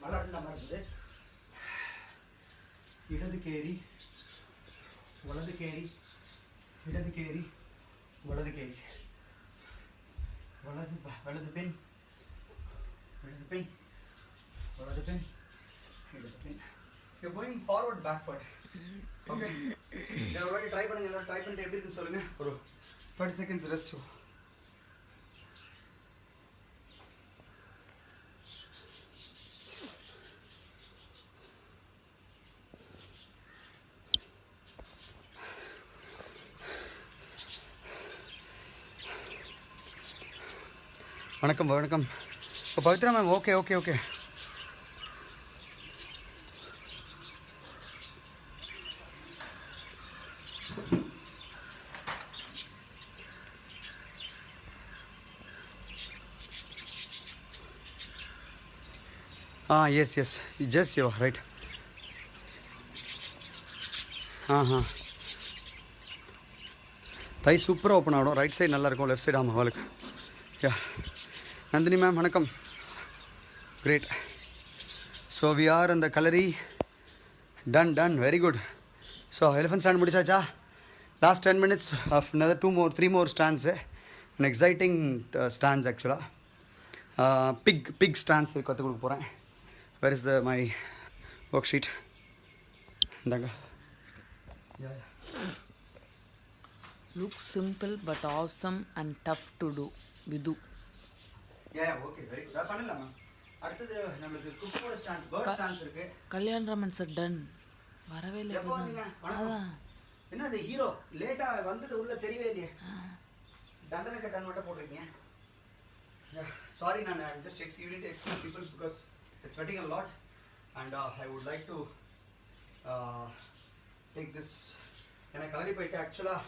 மலர்ந்த மாதிரி இடது கேரி, வலது கேரி, இடது கேரி, வலது கேரி, வலது பின், இடது பின், வலது பின், இடது பின். You're going forward, backward. Okay. இதை ஒரு வாட்டி ட்ரை பண்ணுங்க. எல்லாரும் ட்ரை பண்ணிட்டு எப்படி இருக்குன்னு சொல்லுங்க. ஒரு 30 seconds ரெஸ்ட். வணக்கம் வணக்கம். Pavithra ma'am, okay okay okay. Yes just yo right. Thigh சூப்பராக ஓப்பன் ஆகிடும். ரைட் சைடு நல்லாயிருக்கும், லெஃப்ட் சைடு ஆமாம் அவளுக்கு. யா நந்தினி மேம் வணக்கம். கிரேட். ஸோ வி ஆர் அந்த Kalari done very good. So elephant stand முடிச்சாச்சா? Last 10 minutes of another 3 more stands. An exciting stands actually. Pig stands கற்றுக் கொடுக்க போகிறேன். Where is my worksheet? இந்தாங்க. Looks simple but awesome and tough to do. Vidu. Okay very good. அது பண்ணலாம் ma'am. அடுத்தது நம்மளுக்கு குக்கோட stands, bird stands இருக்கு. Kalyan Raman sir ton வரவே இல்லை. எப்போ வந்தீங்க? அதான் என்ன அது ஹீரோ லேட்டா வந்தது உள்ள தெரியவே இல்லையே. தண்டனை கட்டான் மட்டும் போட்டிருக்கீங்க. சாரி, நான் just excuse people because it's sweating a lot and I would like to take this. ஏன்னா கலரி போயிட்டு ஆக்சுவலாக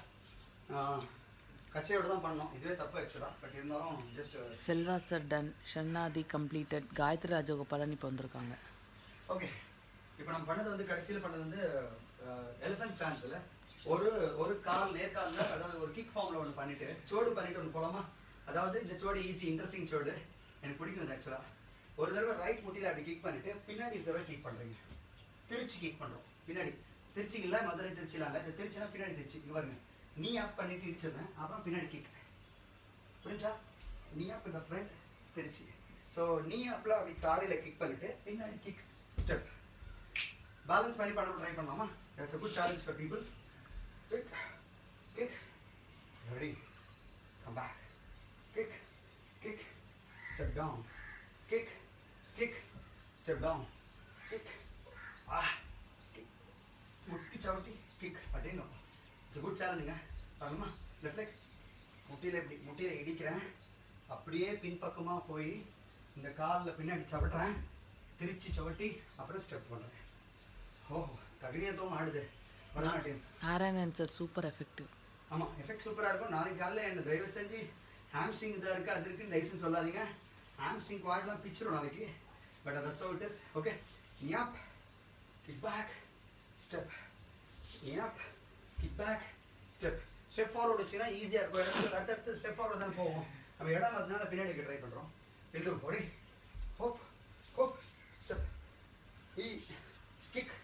கச்சையோட தான் பண்ணோம். இதுவே தப்பு ஆக்சுவலாக, பட் இருந்தாலும் just. Selva sir done, Shannathi completed, Gayathri Rajagopalan இப்போ வந்திருக்காங்க. ஓகே, இப்போ நம்ம பண்ணது வந்து கடைசியில் பண்ணது வந்து எலிஃபென்ட் ஸ்டாண்ட்ஸில் ஒரு கால் நேர்காலில், அதாவது ஒரு கிக் ஃபார்மில் ஒன்று பண்ணிவிட்டு சோடு பண்ணிவிட்டு ஒன்று போகலாமா? அதாவது இந்த சோடு ஈஸி, இன்ட்ரெஸ்டிங் சோடு, எனக்கு பிடிக்கும் ஆக்சுவலாக. ஒரு தடவை ரைட் முட்டியில் அப்படி கிக் பண்ணிவிட்டு பின்னாடி தடவை கிக் பண்ணுறீங்க. திருச்சி கிக் பண்ணுறோம். பின்னாடி திருச்சி இல்லை, மதுரை திருச்சிலாம் இல்லை, இந்த திருச்சினா பின்னாடி திருச்சி. இங்கே பாருங்க, நீ அப் பண்ணிட்டு இடிச்சிருந்தேன், அப்புறம் பின்னாடி கிக். புரிஞ்சா? நீ அப் இந்த ஃப்ரண்ட் திருச்சி. ஸோ நீ அப்பில் அப்படி தாடையில் கிக் பண்ணிவிட்டு பின்னாடி கிக் ஸ்டெப். பேலன்ஸ் பண்ணி பண்ண ட்ரை பண்ணலாமா? That's a good challenge for people. Kick, ready, come back, kick, step down, kick, step down, kick, kick, முட்டி சவுட்டி கிக். அப்படிங்க, இட்ஸ் a good challenge. பண்ணலாமா? லெஃப்ட் லெக் முட்டியில் எப்படி முட்டியில் இடிக்கிறேன், அப்படியே பின்பக்கமாக போய் இந்த காலில் பின்னாடி சவட்டுறேன், திருச்சி சவட்டி அப்புறம் ஸ்டெப் பண்ணுறேன். ஓ, தகுதியத்துவம் ஆடுது Bharatanatyam. Narayanan sir super effective. ஆமாம், எஃபெக்ட் சூப்பராக இருக்கும். நாளைக்கு காலையில் என்ன தயவு செஞ்சு ஹாம்ஸ்ட்ரிங் இதாக இருக்குது, அது இருக்குன்னு லைசன்ஸ் சொல்லாதீங்க. ஹாம்ஸ்ட்ரிங் குவாட்லாம் பிச்சிரும் நாளைக்கு. But that's how it is. Okay, ஞாப், கிக் பேக், ஸ்டெப், ஞாப், kick back, step. Step forward வச்சுன்னா ஈஸியாக இருக்கும். அடுத்தடுத்து ஸ்டெப் ஃபார்வர்டு தான் போவோம். நம்ம இடம் இல்லாததுனால பின்னாடி வைக்க ட்ரை பண்ணுறோம். எல்லு ஓடி, hop hop, step, kick,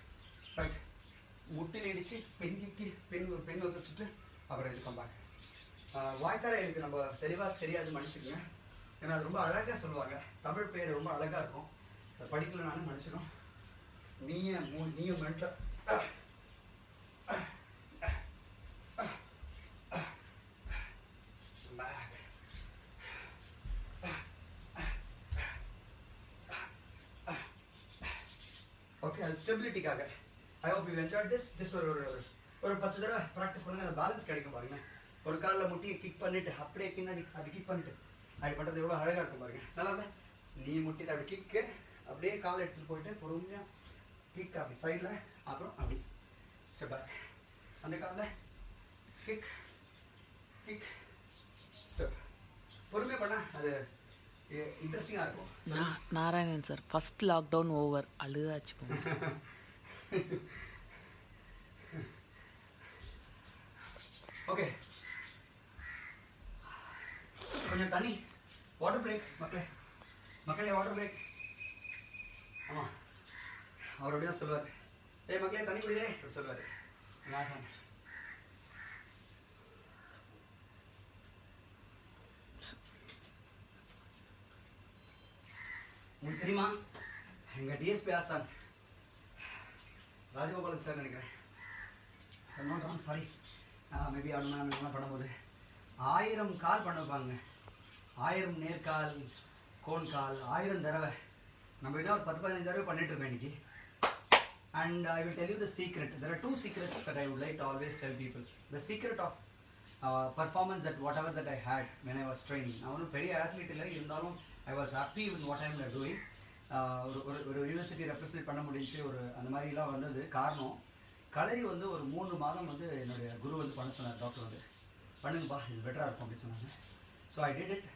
right, முட்டில் இடிச்சு பெண் வச்சுட்டு அப்புறம் இது கம்பேக். வாய்த்தார எனக்கு நம்ம தெளிவாக தெரியாது, மன்னிச்சுக்கோங்க. ஏன்னா அது ரொம்ப அழகாக சொல்லுவாங்க. தமிழ் பேர் ரொம்ப அழகாக இருக்கும். அதை படிக்கல நானும் மன்னிச்சிடும். நீயும் மென்டல். ஓகே, அது ஸ்டெபிலிட்டிக்காக. I hope you enjoyed this. Just ஒரு 10 தடவை ப்ராக்டிஸ் பண்ணுங்க, அந்த பேலன்ஸ் கிடைக்கும் பாருங்க. ஒரு காலில் முட்டியை கிக் பண்ணிட்டு அப்படியே பின்னாடி அப்படி கிக் பண்ணிட்டு அப்படி பண்ணுறது எவ்வளோ அழகாக இருக்கும் பாருங்க. நல்லா இல்லை? நீ முட்டியில் அப்படி கிக்கு, அப்படியே காலை எடுத்துகிட்டு போயிட்டு பொறுமையாக கிக் அப்படி சைடில், அப்புறம் அப்படி ஸ்டெப் பேக். அந்த காலில் கிக் கிக் ஸ்டெப். பொறுமையாக பண்ணால் அது இன்ட்ரெஸ்டிங்காக இருக்கும். Narayanan sir first lockdown over, அழுகாச்சு போங்க. ஓகே, கொஞ்சம் தண்ணி, வாட்டர் பிரேக் மக்களே வாட்டர் பிரேக். ஆமாம், அவர் அப்படி தான் சொல்லுவார். மக்களே தண்ணி குடிதே அப்படி சொல்லுவார். நான் சொன்னேன். உங்களுக்கு தெரியுமா, எங்கள் டிஎஸ்பி ஆசான் ராஜகோபாலன் சார் நினைக்கிறேன், சாரி, மேபி அவன் என்ன பண்ணும்போது 1000 கால் பண்ண வைப்பாங்க. 1000 நேர்கால், கோன் கால், 1000 தடவை. நம்ம இன்னும் ஒரு 10-15 தடவை பண்ணிட்டு இருக்கோம் இன்னைக்கு. And I will tell you the secret. There are 2 secrets that I would like to always tell people. The secret of performance, that whatever that I had when I was training. நான் ஒன்றும் பெரிய athlete இல்லை, இருந்தாலும் I was happy with what I am doing. ஒரு university represent பண்ண முடிஞ்சு ஒரு அந்த மாதிரிலாம் வந்தது காரணம். கலரி வந்து ஒரு 3 மாதம் வந்து என்னுடைய குரு வந்து பண்ண சொன்னார். டாக்டர் வந்து பண்ணுங்கப்பா, இது பெட்டராக இருக்கும் அப்படின்னு சொன்னாங்க. So I did it.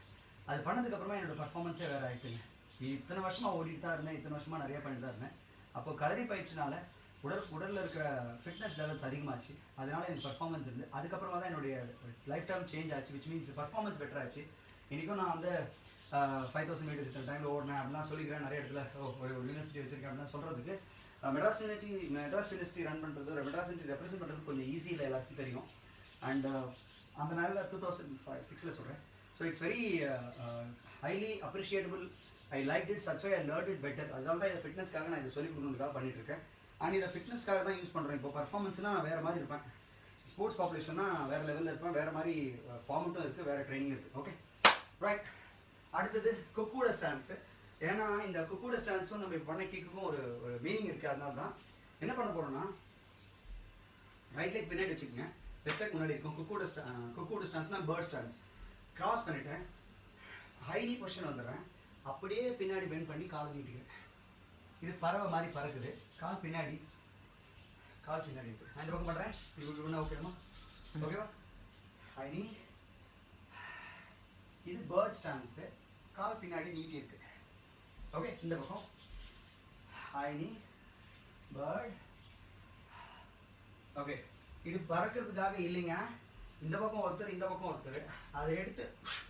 அது பண்ணதுக்கப்புறமா என்னோடய பர்ஃபார்மன்ஸே வேறு ஆகிடுச்சுங்க. இத்தனை வருஷமா ஓடிட்டு தான் இருந்தேன், இத்தனை வருஷமா நிறைய பண்ணிட்டு தான் இருந்தேன். அப்போ கலரி பயிற்சினால உடலில் இருக்கிற ஃபிட்னஸ் லெவல்ஸ் அதிகமாச்சு. அதனால எனக்கு பர்ஃபார்மன்ஸ் இருந்து அதுக்கப்புறமா தான் என்னுடைய லைஃப் டைம் சேஞ்ச் ஆச்சு, விச் மீன்ஸ் பர்ஃபார்மன்ஸ் பெட்டர் ஆச்சு. இன்றைக்கும் நான் வந்து 5000 மீட்டர்ஸ் இத்தனை டைமில் ஓடினேன் அப்படிலாம் சொல்லிக்கிறேன் நிறைய இடத்துல. ஒரு யூனிவர்சிட்டி வச்சிருக்கேன் அப்படிலாம் சொல்கிறதுக்கு மெட்ராஸ் யூனிவர்சிட்டி ரன் பண்ணுறது, மெட்ராஸ் யூனிவர்சிட்டி ரெப்ரசென்ட் பண்ணுறது கொஞ்சம் ஈஸி இல்லை, எல்லாருக்கும் தெரியும். அண்ட் அந்த நேரில் 2006 சொல்கிறேன். So it's very highly appreciable. I like it, that's why I learn it better. அதனால தான் இந்த ஃபிட்னஸ்க்காக நான் இதை சொல்லிக் கொடுக்கறதுக்காக பண்ணிட்டு இருக்கேன். அண்ட் இதை ஃபிட்னஸ்க்காக தான் யூஸ் பண்ணுறேன். இப்போ பர்ஃபார்மன்ஸ்னால் நான் வேறு மாதிரி இருப்பேன், ஸ்போர்ட்ஸ் பாப்புலேஷன்னா வேறு லெவலில் இருப்பேன், வேறு மாதிரி ஃபார்மெட்டும் இருக்குது, வேறு ட்ரைனிங் இருக்குது. Okay right. அடுத்தது குக்கூட ஸ்டான்ஸு. ஏன்னா இந்த குக்கூட ஸ்டான்ஸும் நம்ம இப்போ பண்ண கிக்குக்கும் ஒரு மீனிங் இருக்குது. அதனால தான் என்ன பண்ண போகிறோன்னா, ரைட் லெக் பின்னாடி வச்சுக்கோங்க, லெஃப்ட் லெக் முன்னாடி இருக்கும். குக்கூட ஸ்டான்ஸ்னால் பேர்ட் ஸ்டான்ஸ். கிராஸ் பண்ணிவிட்டேன், ஹைலி பொசிஷன் வந்துடுறேன், அப்படியே பின்னாடி பெண்ட் பண்ணி காலை நீட்டிக்கிறேன். இது பறவை மாதிரி பறக்குது, கால் பின்னாடி இருக்கு. அந்த பக்கம் பண்ணுறேன், இது ஒன்றா ஓகேமா? ஓகேவா? ஹைனி, இது பேர்ட் ஸ்டான்ஸு, கால் பின்னாடி நீட்டி இருக்கு. ஓகே, இந்த பக்கம் ஹைனி பேர்ட். ஓகே, இது பறக்கிறதுக்காக இல்லைங்க. இந்த பக்கம் ஒருத்தர், இந்த பக்கம் ஒருத்தர், அதை எடுத்து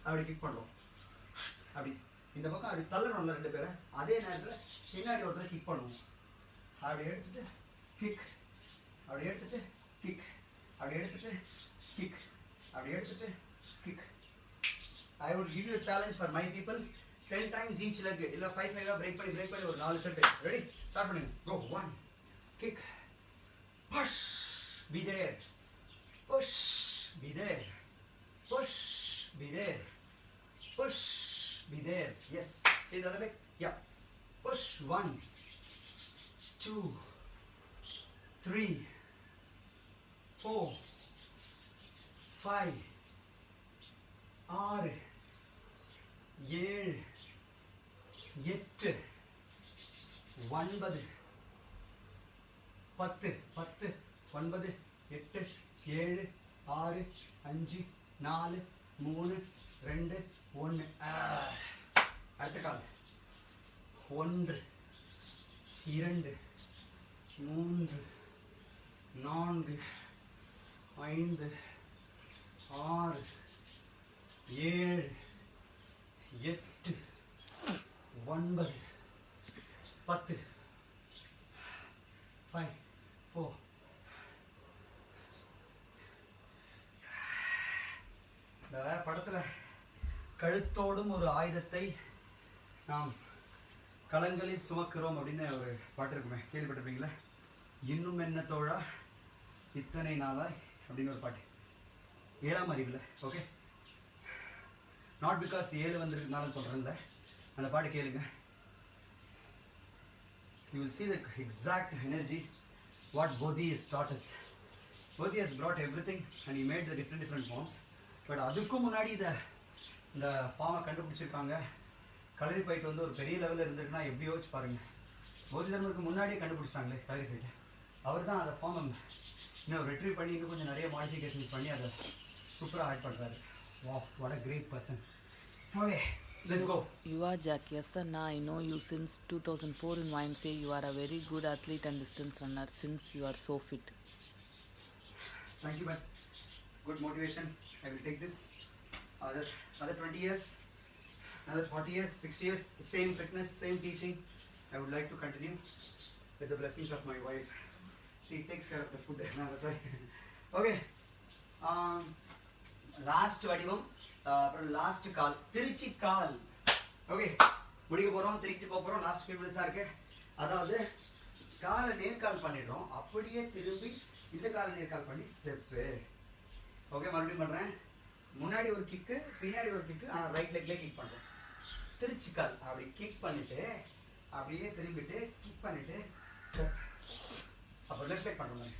அப்படி கிக் பண்ணுறோம். அப்படி இந்த பக்கம் அப்படி தள்ளணும்ல ரெண்டு பேரை. அதே நேரத்தில் பின்னாடி ஒருத்தர் கிக் பண்ணுவோம். அப்படி எடுத்துட்டு கிக், அப்படி எடுத்துட்டு கிக், அப்படி எடுத்துட்டு கிக், அப்படி எடுத்துட்டு kick. I would give you a challenge for my people. 10 times each leg. இல்லை 5 பிரேக் பண்ணி ஒரு 4 செட். ரெடி? ஸ்டார்ட் பண்ணுங்க. Go. 1 kick, push, be there, push, be there, push, be there, push, be there. Yes. Change the other leg. Yeah. Push. 1 2 3 4 5 6 7 8 9 10 10 9 8 7 6 5 4 3 2 1. அடுத்த கால். 1 2 3 4 5 6 7 8 9 10 5 4. இந்த படத்தில் கழுத்தோடும் ஒரு ஆயுதத்தை நாம் களங்களில் சுமக்கிறோம் அப்படின்னு ஒரு பாட்டு இருக்குமே, கேள்விப்பட்டிருப்பீங்களா? இன்னும் என்ன தோழா இத்தனை நாளாய் அப்படின்னு ஒரு பாட்டு, 7ஆம் அறிவில். ஓகே, நாட் பிகாஸ் 7 வந்திருக்குனாலும் சொல்கிறேன்ல, அந்த பாட்டு கேளுங்க. You will see the exact energy what Bodhi has taught us. Bodhi has brought everything and he made the different forms. But அதுக்கும் முன்னாடி இந்த ஃபார்மை கண்டுபிடிச்சிருக்காங்க. கலரி ஃபைட் வந்து ஒரு பெரிய லெவலில் இருந்திருக்குன்னா எப்படி யோசிச்சு பாருங்கள். போதி தர்மருக்கு முன்னாடியே கண்டுபிடிச்சிட்டாங்களே கலரி ஃபைட்டை. அவர் தான் அதை ஃபார்மை இன்னும் ரெட்ரீவ் பண்ணி இன்னும் கொஞ்சம் நிறைய மாடிஃபிகேஷன்ஸ் பண்ணி அதை சூப்பராக ஆட் பண்ணுறாரு. Wow, what a great person. Okay, let's go. You are Jack. Yes, Anna. I know you since 2004 in YMCA. You are a very good athlete and distance runner since you are so fit. Thank you, man. Good motivation. I will take this. Other 20 years, another 40 years, 60 years, same fitness, same teaching. I would like to continue with the blessings of my wife. She takes care of the food. No, that's right. Okay. Last வடிவம், அப்புறம் last call, Trichy கால். Okay, முடிக்க போகிறோம், திருச்சி போக போகிறோம். Last few மினிட்ஸாக இருக்குது. அதாவது காலை நேர்கால் பண்ணிடுறோம், அப்படியே திரும்பி இந்த காலை நேர்கால் பண்ணி ஸ்டெப்பு. ஓகே, மறுபடியும் பண்ணுறேன். முன்னாடி ஒரு கிக்கு, பின்னாடி ஒரு கிக்கு, ஆனால் ரைட் லெக்லேயே கிக் பண்ணுறோம். திருச்சி கால் அப்படி கிக் பண்ணிவிட்டு அப்படியே திரும்பிட்டு கிக் பண்ணிவிட்டு ஸ்டெப். அப்போ லெஃப்ட் லெக் பண்ணுறோம்,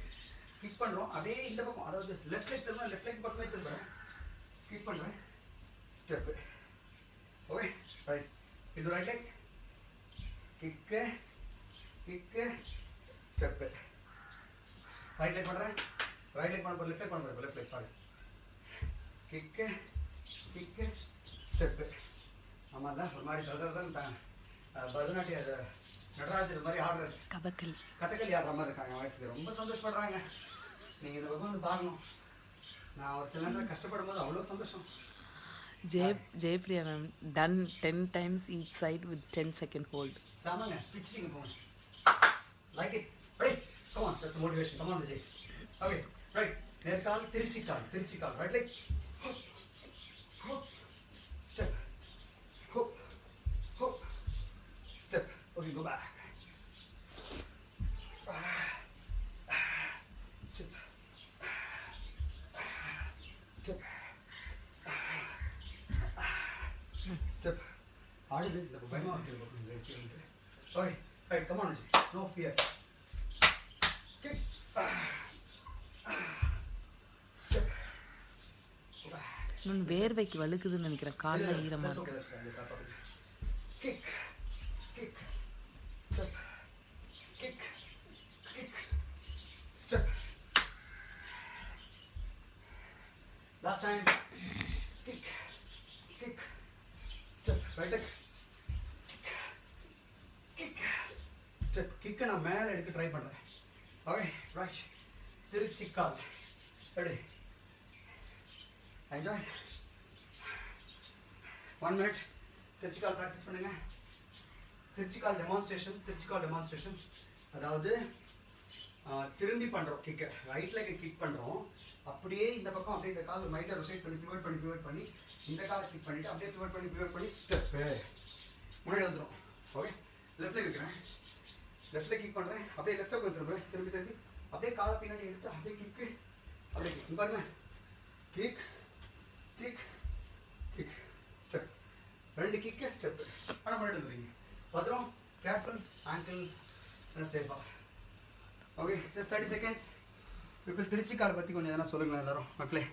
கிக் பண்ணுறோம் அப்படியே இந்த பக்கம், அதாவது லெஃப்ட் லெக் திரும்ப, லெஃப்ட் லெக் பக்கமே திரும்புகிறேன், கிக் பண்ணுறேன், ஸ்டெப்பு. ஓகே ரைட், இன்னும் right leg kick kick step. Right leg பண்ணுறேன், ரைட் லெக் பண்ண போகிற, லெஃப்ட் லெக் பண்ண போகிறேன், left leg sorry, kick kick step. ஆமாம், தான் ஒரு மாதிரி தான் பரதநாட்டிய நடராஜர் மாதிரி ஆடுற கதகளி ஆடுற மாதிரி இருக்காங்க. என் ஒய்ஃபுக்கு ரொம்ப சந்தோஷப்படுறாங்க. நீங்கள் இந்த பக்கம் வந்து பார்க்கணும். நான் ஒரு சில நேரத்தில் கஷ்டப்படும் போது அவ்வளோ சந்தோஷம். Jaypriya ma'am, done 10 times each side with 10-second hold. சாமாங்க பிடிச்சிட்டிங்க போங்க. Like it. Right come on, that's motivation. Come on Vijay. Okay right. நேர்கால் திருச்சி கால் right like step hop step. Okay go back step step step. ஆடுது இந்த பயமா இருக்கு. Okay right come on Vijay. No fear. Kick step. நான் வேர்வைக்கு வழுக்குதுன்னு நினைக்கிறேன். காலில் ஈரமாக இருக்கு. Kick, step, kick, step. Last time, kick, step. Right leg, kick, step. Kick நான் மேலே எடுக்க ட்ரை பண்ணுறேன். Okay right. திருச்சி கால். ரெடி. என்ஜாய். 1 minute. திருச்சி கால் ப்ராக்டிஸ் பண்ணுங்க. திருச்சி கால் டெமான்ஸ்ட்ரேஷன். அதாவது திரும்பி பண்ணுறோம் கிக்கை. ரைட் லெக்கை கிக் பண்ணுறோம். அப்படியே இந்த பக்கம் அப்படியே இந்த கால் மைட்டை ரொட்டேட் பண்ணி பிவட் பண்ணி இந்த காலை கிக் பண்ணிவிட்டு அப்படியே பிவட் பண்ணி ஸ்டெப்பு முன்னாடி வந்துடும். ஓகே லெஃப்ட் லெக் வைக்கிறேன். லெஃப்ட் லெக் கிக் பண்ணுறேன். அப்படியே லெஃப்ட் லெக் வந்துடுவேன். திரும்பி அப்படியே காலை பின்னாடி எடுத்து அப்படியே கிக்கு அப்படியே கிக் பாருங்க. Kick step. 2 kick step. ஆனால் முன்னாடி வந்துடுவீங்க. பத்திரம் கேர்ஃபுல் ஆங்கிள் சேஃபாக. Okay just 30 seconds. இப்போ திருச்சி கால் பற்றி கொஞ்சம் எதனா சொல்லுங்களேன் எல்லாரும் மக்களே.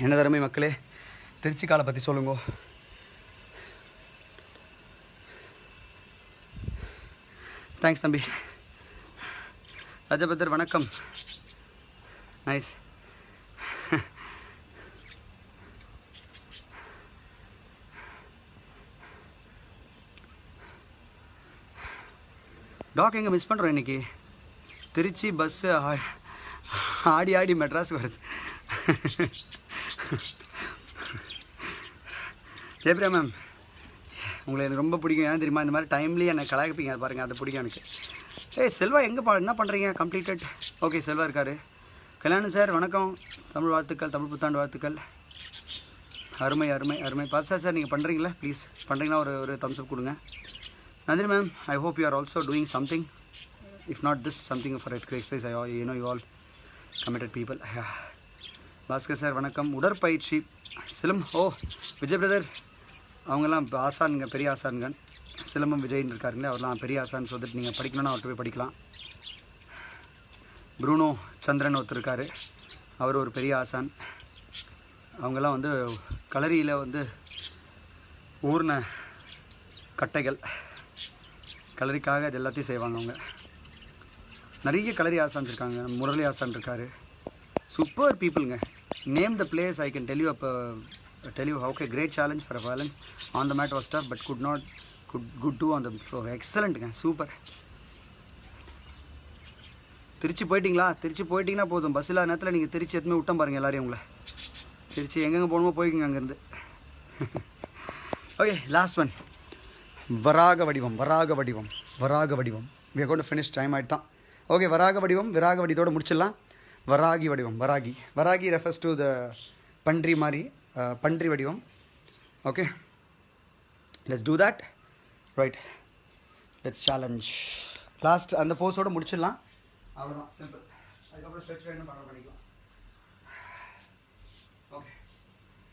என்ன தரமே மக்களே, திருச்சி காலை பற்றி சொல்லுங்க. தேங்க்ஸ் தம்பி. ரஜபத்தர் வணக்கம். நைஸ். டாக் எங்கே மிஸ் பண்ணுறோம் இன்றைக்கி. திருச்சி பஸ்ஸு ஆடி மெட்ராஸ் வருது. ஜெயபிரியா மேம், உங்களை எனக்கு ரொம்ப பிடிக்கும். ஏன் தெரியுமா, இந்த மாதிரி டைம்லேயே என்னை கலாய்ப்பீங்க. அது பாருங்கள், அது பிடிக்கும் எனக்கு. செல்வா எங்கே என்ன பண்ணுறீங்க? கம்ப்ளீட்டட். ஓகே செல்வா இருக்கார். கல்யாணம் சார் வணக்கம். தமிழ் வாழ்த்துக்கள், தமிழ் புத்தாண்டு வாழ்த்துக்கள். அருமை. பார்த்து சார் நீங்கள் பண்ணுறீங்களா? ப்ளீஸ் பண்ணுறீங்கன்னா ஒரு தம்ஸ் அப் கொடுங்க. Nandini ma'am, I hope you are also doing something. If not this, something for exercise. You know you all committed people. Bhaskar sir வணக்கம். உடற்பயிற்சி சிலம். விஜய் பிரதர் அவங்கெல்லாம் ஆசானுங்க, பெரிய ஆசானுங்க. சிலம்பம் விஜய்ன்னு இருக்காருங்களே, அவர்லாம் பெரிய ஆசான்னு சொல்லிட்டு நீங்கள் படிக்கணும்னா அவர்கிட்ட போய் படிக்கலாம். ப்ரூனோ சந்திரன் ஒருத்தர் இருக்கார், அவர் ஒரு பெரிய ஆசான். அவங்கெல்லாம் வந்து களரியில் வந்து ஊர்ன கட்டைகள், கலரிக்காக அது எல்லாத்தையும் செய்வாங்க. அவங்க நிறைய கலரி ஆசான்ஸ் இருக்காங்க. முரளி ஆசான் இருக்கார். சூப்பர் பீப்புளுங்க. Name the place I can tell you okay. Great challenge for a balance on the mat was tough but good to on the floor. எக்ஸலண்ட்டுங்க, சூப்பர். திருச்சி போயிட்டீங்கன்னா போதும். பஸ் இல்லாத நேரத்தில் நீங்கள் திருச்சி எதுவுமே விட்டோம் பாருங்கள் எல்லாரையும். உங்களை திருச்சி எங்கெங்கே போகணுமோ போய்க்குங்க அங்கேருந்து. Okay last one. வராக வடிவம். we are going to finish time ஆகிட்டு தான். ஓகே விராக வடிவத்தோடு முடிச்சிடலாம். வராகி refers to the பன்றி மாதிரி, பன்றி வடிவம். Okay let's do that. right, let's challenge. Last அந்த போஸோடு முடிச்சிடலாம். அவ்வளோதான், சிம்பிள். அதுக்கப்புறம் ஸ்ட்ரெச் வேணும் பண்ணிக்கலாம். ஓகே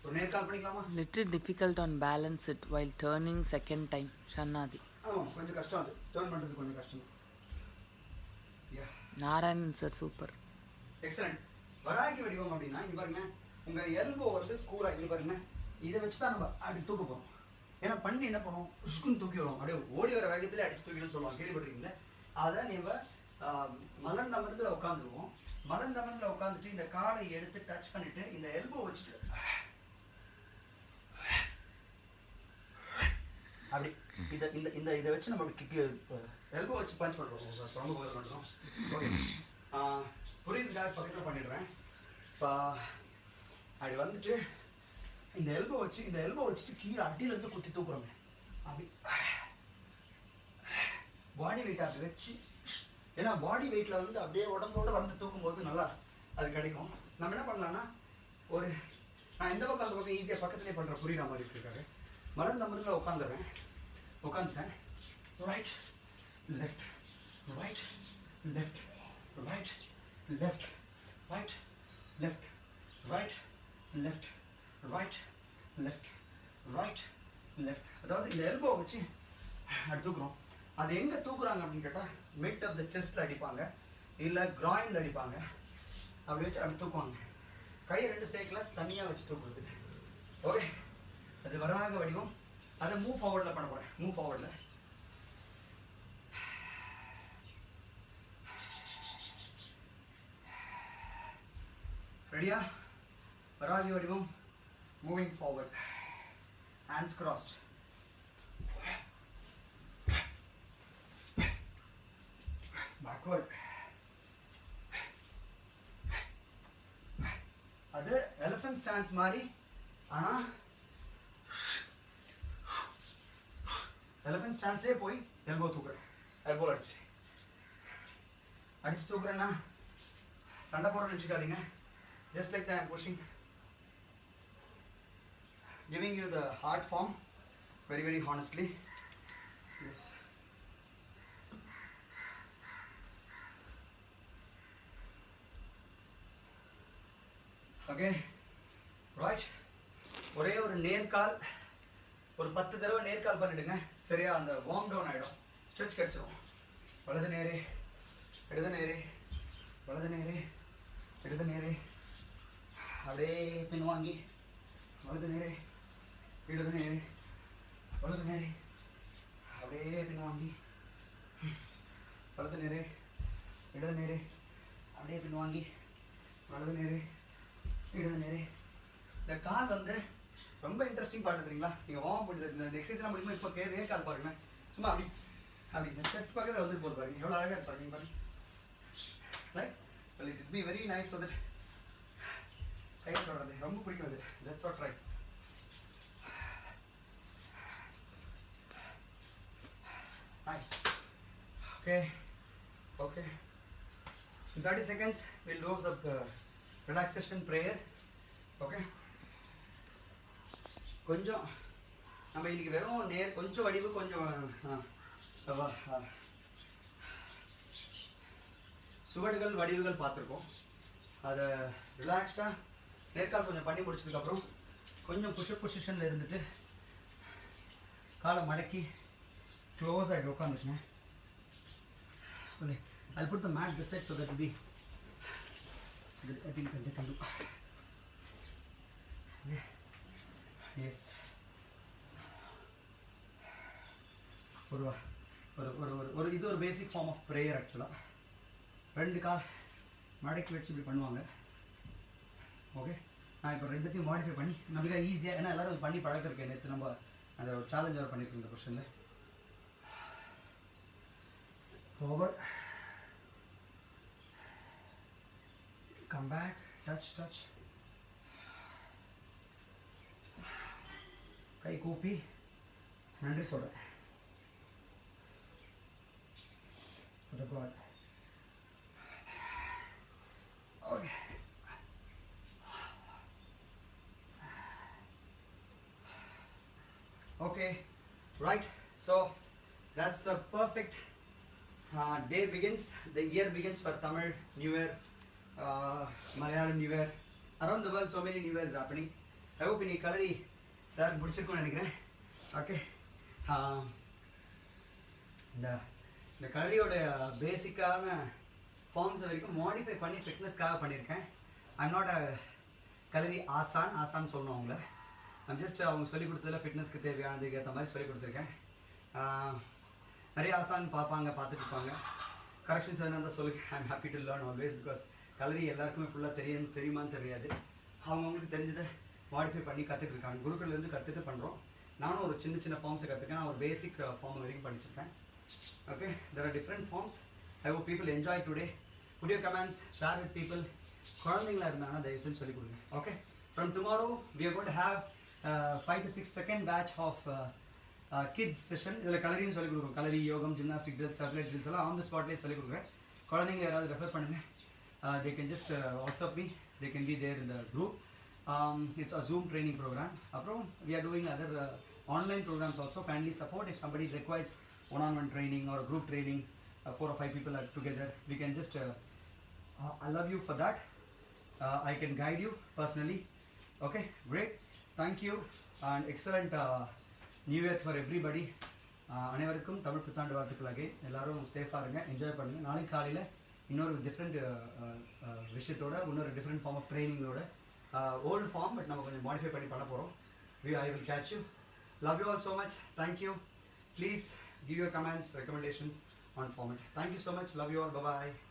ஒரு நேர்கால் பண்ணிக்கலாமா? Little difficult on balance it while turning second time. ஷன்னாதி. ஆமாம், கொஞ்சம் கஷ்டம். அது டர்ன் பண்ணுறது கொஞ்சம் கஷ்டம். Narayanan sir super. Excellent. Varahi வடிவம் அப்படின்னா இங்கே பாருங்க, உங்கள் எல்போ வந்து கூரா இங்கே பாருங்க, இதை வச்சு தான் நம்ம அப்படி தூக்க போகிறோம். ஏன்னா பண்ணி என்ன பண்ணுவோம், புஷ்குன்னு தூக்கி வரும். அப்படியே ஓடி வர வேகத்தில் அடிச்சு தூக்கிடுன்னு சொல்லுவாங்க, கேள்விப்பட்டிருக்கீங்களா? அதை நம்ம மலர்ந்தமர்ந்தில் உட்காந்துருவோம். மலர்ந்தமர்ந்தில் உட்காந்துட்டு இந்த காலை எடுத்து டச் பண்ணிட்டு இந்த எல்போ வச்சுட்டு அப்படி இதை வச்சு நம்ம கிக்கு எல்போ வச்சு பஞ்ச் பண்ணுறோம் ரொம்ப பண்ணுறோம். ஓகே புரியுதுக்காக பக்கத்தில் பண்ணிடுறேன். இப்போ அப்படி வந்துட்டு இந்த எல்போ வச்சுட்டு கீழே அடியிலேருந்து குத்தி தூக்குறோங்க. அப்படி பாடி வெயிட் அப்படி வச்சு, ஏன்னா பாடி வெயிட்டில் வந்து அப்படியே உடம்போடு வந்து தூக்கும்போது நல்லா அது கிடைக்கும். நம்ம என்ன பண்ணலான்னா நான் எந்த பக்கம் அந்த பக்கம் ஈஸியாக பக்கத்துலேயே பண்ணுறேன் புரியுற மாதிரி இருக்காங்க. மருந்து உட்காந்துட்டேன். Right left right left right left right left right left right left right left. அதாவது இந்த எல்போ வச்சு அப்படி தூக்குறோம். அது எங்கே தூக்குறாங்க அப்படின்னு கேட்டால் மிட் ஆஃப் த செஸ்ட்டில் அடிப்பாங்க, இல்லை கிராயினில் அடிப்பாங்க. அப்படி வச்சு அப்படி தூக்குவாங்க. கையை 2 சைக்கிளில் தனியாக வச்சு தூக்குறது. ஓகே, அது வராக வடிவம். அதை மூவ் ஃபார்வர்டில் பண்ண போகிறேன். மூவ் ஃபார்வர்டில் ரெடியா? வராகி வடிவம், moving forward, hands crossed. Backward. அது எலிஃபென்ட் ஸ்டான்ஸ் மாதிரி. ஆனால் எலிஃபென்ட் ஸ்டான்ஸே போய் எல்போ தூக்குறேன். எல்போவில் அடிச்சு தூக்குறேன்னா சண்டை போட நினச்சிக்காதீங்க. Just like that I'm pushing, giving you the hard form very very honestly. Yes. Okay, right. ஒரே ஒரு நேர்கால் ஒரு 10 தடவை நேர்கால் பண்ணிடுங்க. சரியா? அந்த வார்ம் டவுன் ஆகிடும், ஸ்ட்ரெச் கிடச்சிடும். வலது நேரே இடது நேரே வலது நேரே இடது நேரே, அப்படியே பின்வாங்கி வலது நேரே இடது நேரே வலது நேரே, அப்படியே பின்வாங்கி வலது நேரே இடது நேரே, அப்படியே பின்வாங்கி வலது நேரே இடது நேரே. இந்த கால் வந்து ரொம்ப இன்ட்ரெஸ்டிங் பாட்டு தெரியுங்களா? நீங்கள் வார்ம் பண்ணி இந்த எக்ஸசைஸ்லாம் முடியுமா? இப்போ நேர்கால் பாருங்க. சும்மா அப்படி இந்த செஸ்ட் பக்கத்தில் வந்துட்டு போது பாருங்க. எவ்வளோ அழகாக இருப்பாரு நீங்கள் பாருங்க. Right, well it will be very nice so that கை சொல்கிறது ரொம்ப பிடிக்கும். அது let's not try. Nice. Okay. In 30 seconds we'll do the relaxation prayer. Okay. கொஞ்சம் நம்ம இன்னைக்கு வெறும் கொஞ்சம் வடிவு கொஞ்சம் சுவடுகள் வடிவுகள் பார்த்துருக்கோம். அதை ரிலாக்ஸ்டாக நேர்கால் கொஞ்சம் பண்ணி முடிச்சதுக்கப்புறம் கொஞ்சம் புஷ்அப் பொசிஷனில் இருந்துட்டு காலை மடக்கி க்ளோஸ் ஆகிட்டு உட்காந்துச்சுங்க. I'll put the mat this side so that will be I think they can do. Yes. ஒரு இது ஒரு பேசிக் ஃபார்ம் ஆஃப் ப்ரேயர். ஆக்சுவலாக 2 கால் மடக்கி வச்சு இப்படி பண்ணுவாங்க. ஓகே, நான் இப்போ 2த்தையும் மாடிஃபை பண்ணி நம்மளுக்கு ஈஸியாக, ஏன்னா எல்லோரும் பண்ணி பழக்கிறேன். நேற்று நம்ம அந்த ஒரு சேலஞ்ச் வேறு பண்ணியிருக்கோம் இந்த கொஸ்டினில். ஃபார்வர்ட், கம் பேக், டச், கை கூப்பி நன்றி சொல்கிறேன். For the God. Okay. Okay, right. So that's the perfect day begins. The year begins for Tamil New Year, Malayalam New Year. Around the world, so many New Years happening. I hope in kalari that முடிச்சிருக்கும்னு நினைக்கிறேன். Okay, இந்த கலரியோட பேசிக்கான forms வரைக்கும் modify பண்ணி ஃபிட்னஸ்க்காக பண்ணியிருக்கேன். I'm not a கலரி ஆசான் சொல்லணும் அவங்கள. I'm just அவங்க சொல்லிக் கொடுத்ததில் ஃபிட்னஸ்க்கு தேவையானதுக்கு ஏற்ற மாதிரி சொல்லிக் கொடுத்துருக்கேன். நிறைய ஆசான் பார்த்துட்டு இருப்பாங்க. கரெக்ஷன்ஸ் எதுனா தான் சொல்லுங்க. I'm happy to learn always. Because கலரி எல்லாருக்குமே ஃபுல்லாக தெரியுமான்னு தெரியாது. அவங்கவுங்களுக்கு தெரிஞ்சதை மாடிஃபை பண்ணி கற்றுட்டு இருக்காங்க. குருக்கள்லேருந்து கற்றுட்டு பண்ணுறோம். நானும் ஒரு சின்ன சின்ன ஃபார்ம்ஸை கற்றுக்கேன். நான் ஒரு பேசிக் ஃபார்ம் வரைக்கும் படிச்சிருக்கேன். Okay, there are different forms. I hope people enjoy today. Put your comments, share with people. குழந்தைங்களா இருந்தாங்கன்னா தயவு செஞ்சு சொல்லிக் கொடுங்க. Okay, from tomorrow we are going to have 5 to 6 second batch of kids session. இதில் கலரியும் சொல்லிக் கொடுக்குறோம். கலரி, யோகம், ஜிம்னாஸ்டிக் ட்ரில்ஸ், சர்க்குலேட் ட்ரில்ஸ் எல்லாம் ஆன் த ஸ்பாட்லேயே சொல்லிக் கொடுக்குறேன். குழந்தைங்க யாராவது ரெஃபர் பண்ணுங்கள். They can just WhatsApp me. They can be there in the group. It's a Zoom training program. Aprom, we are doing other online programs also. Kindly support if somebody requires one-on-one training or group training. 4 or 5 people are together. We can just. I love you for that. I can guide you personally. Okay, great. Thank you and excellent New Year for everybody. அனைவருக்கும் தமிழ் புத்தாண்டு வாழ்த்துக்களாக. எல்லாரும் சேஃபாக இருங்க, enjoy பண்ணுங்கள். நாளைக்கு காலையில் இன்னொரு different விஷயத்தோட, இன்னொரு டிஃப்ரெண்ட் ஃபார்ம் ஆஃப் ட்ரைனிங்கோட, ஓல்டு ஃபார்ம் பட் நம்ம கொஞ்சம் மாடிஃபை பண்ண போகிறோம். I will catch you. Love you all so much. Thank you. Please give your comments, recommendations on format. Thank you so much. Love you all. Bye-bye.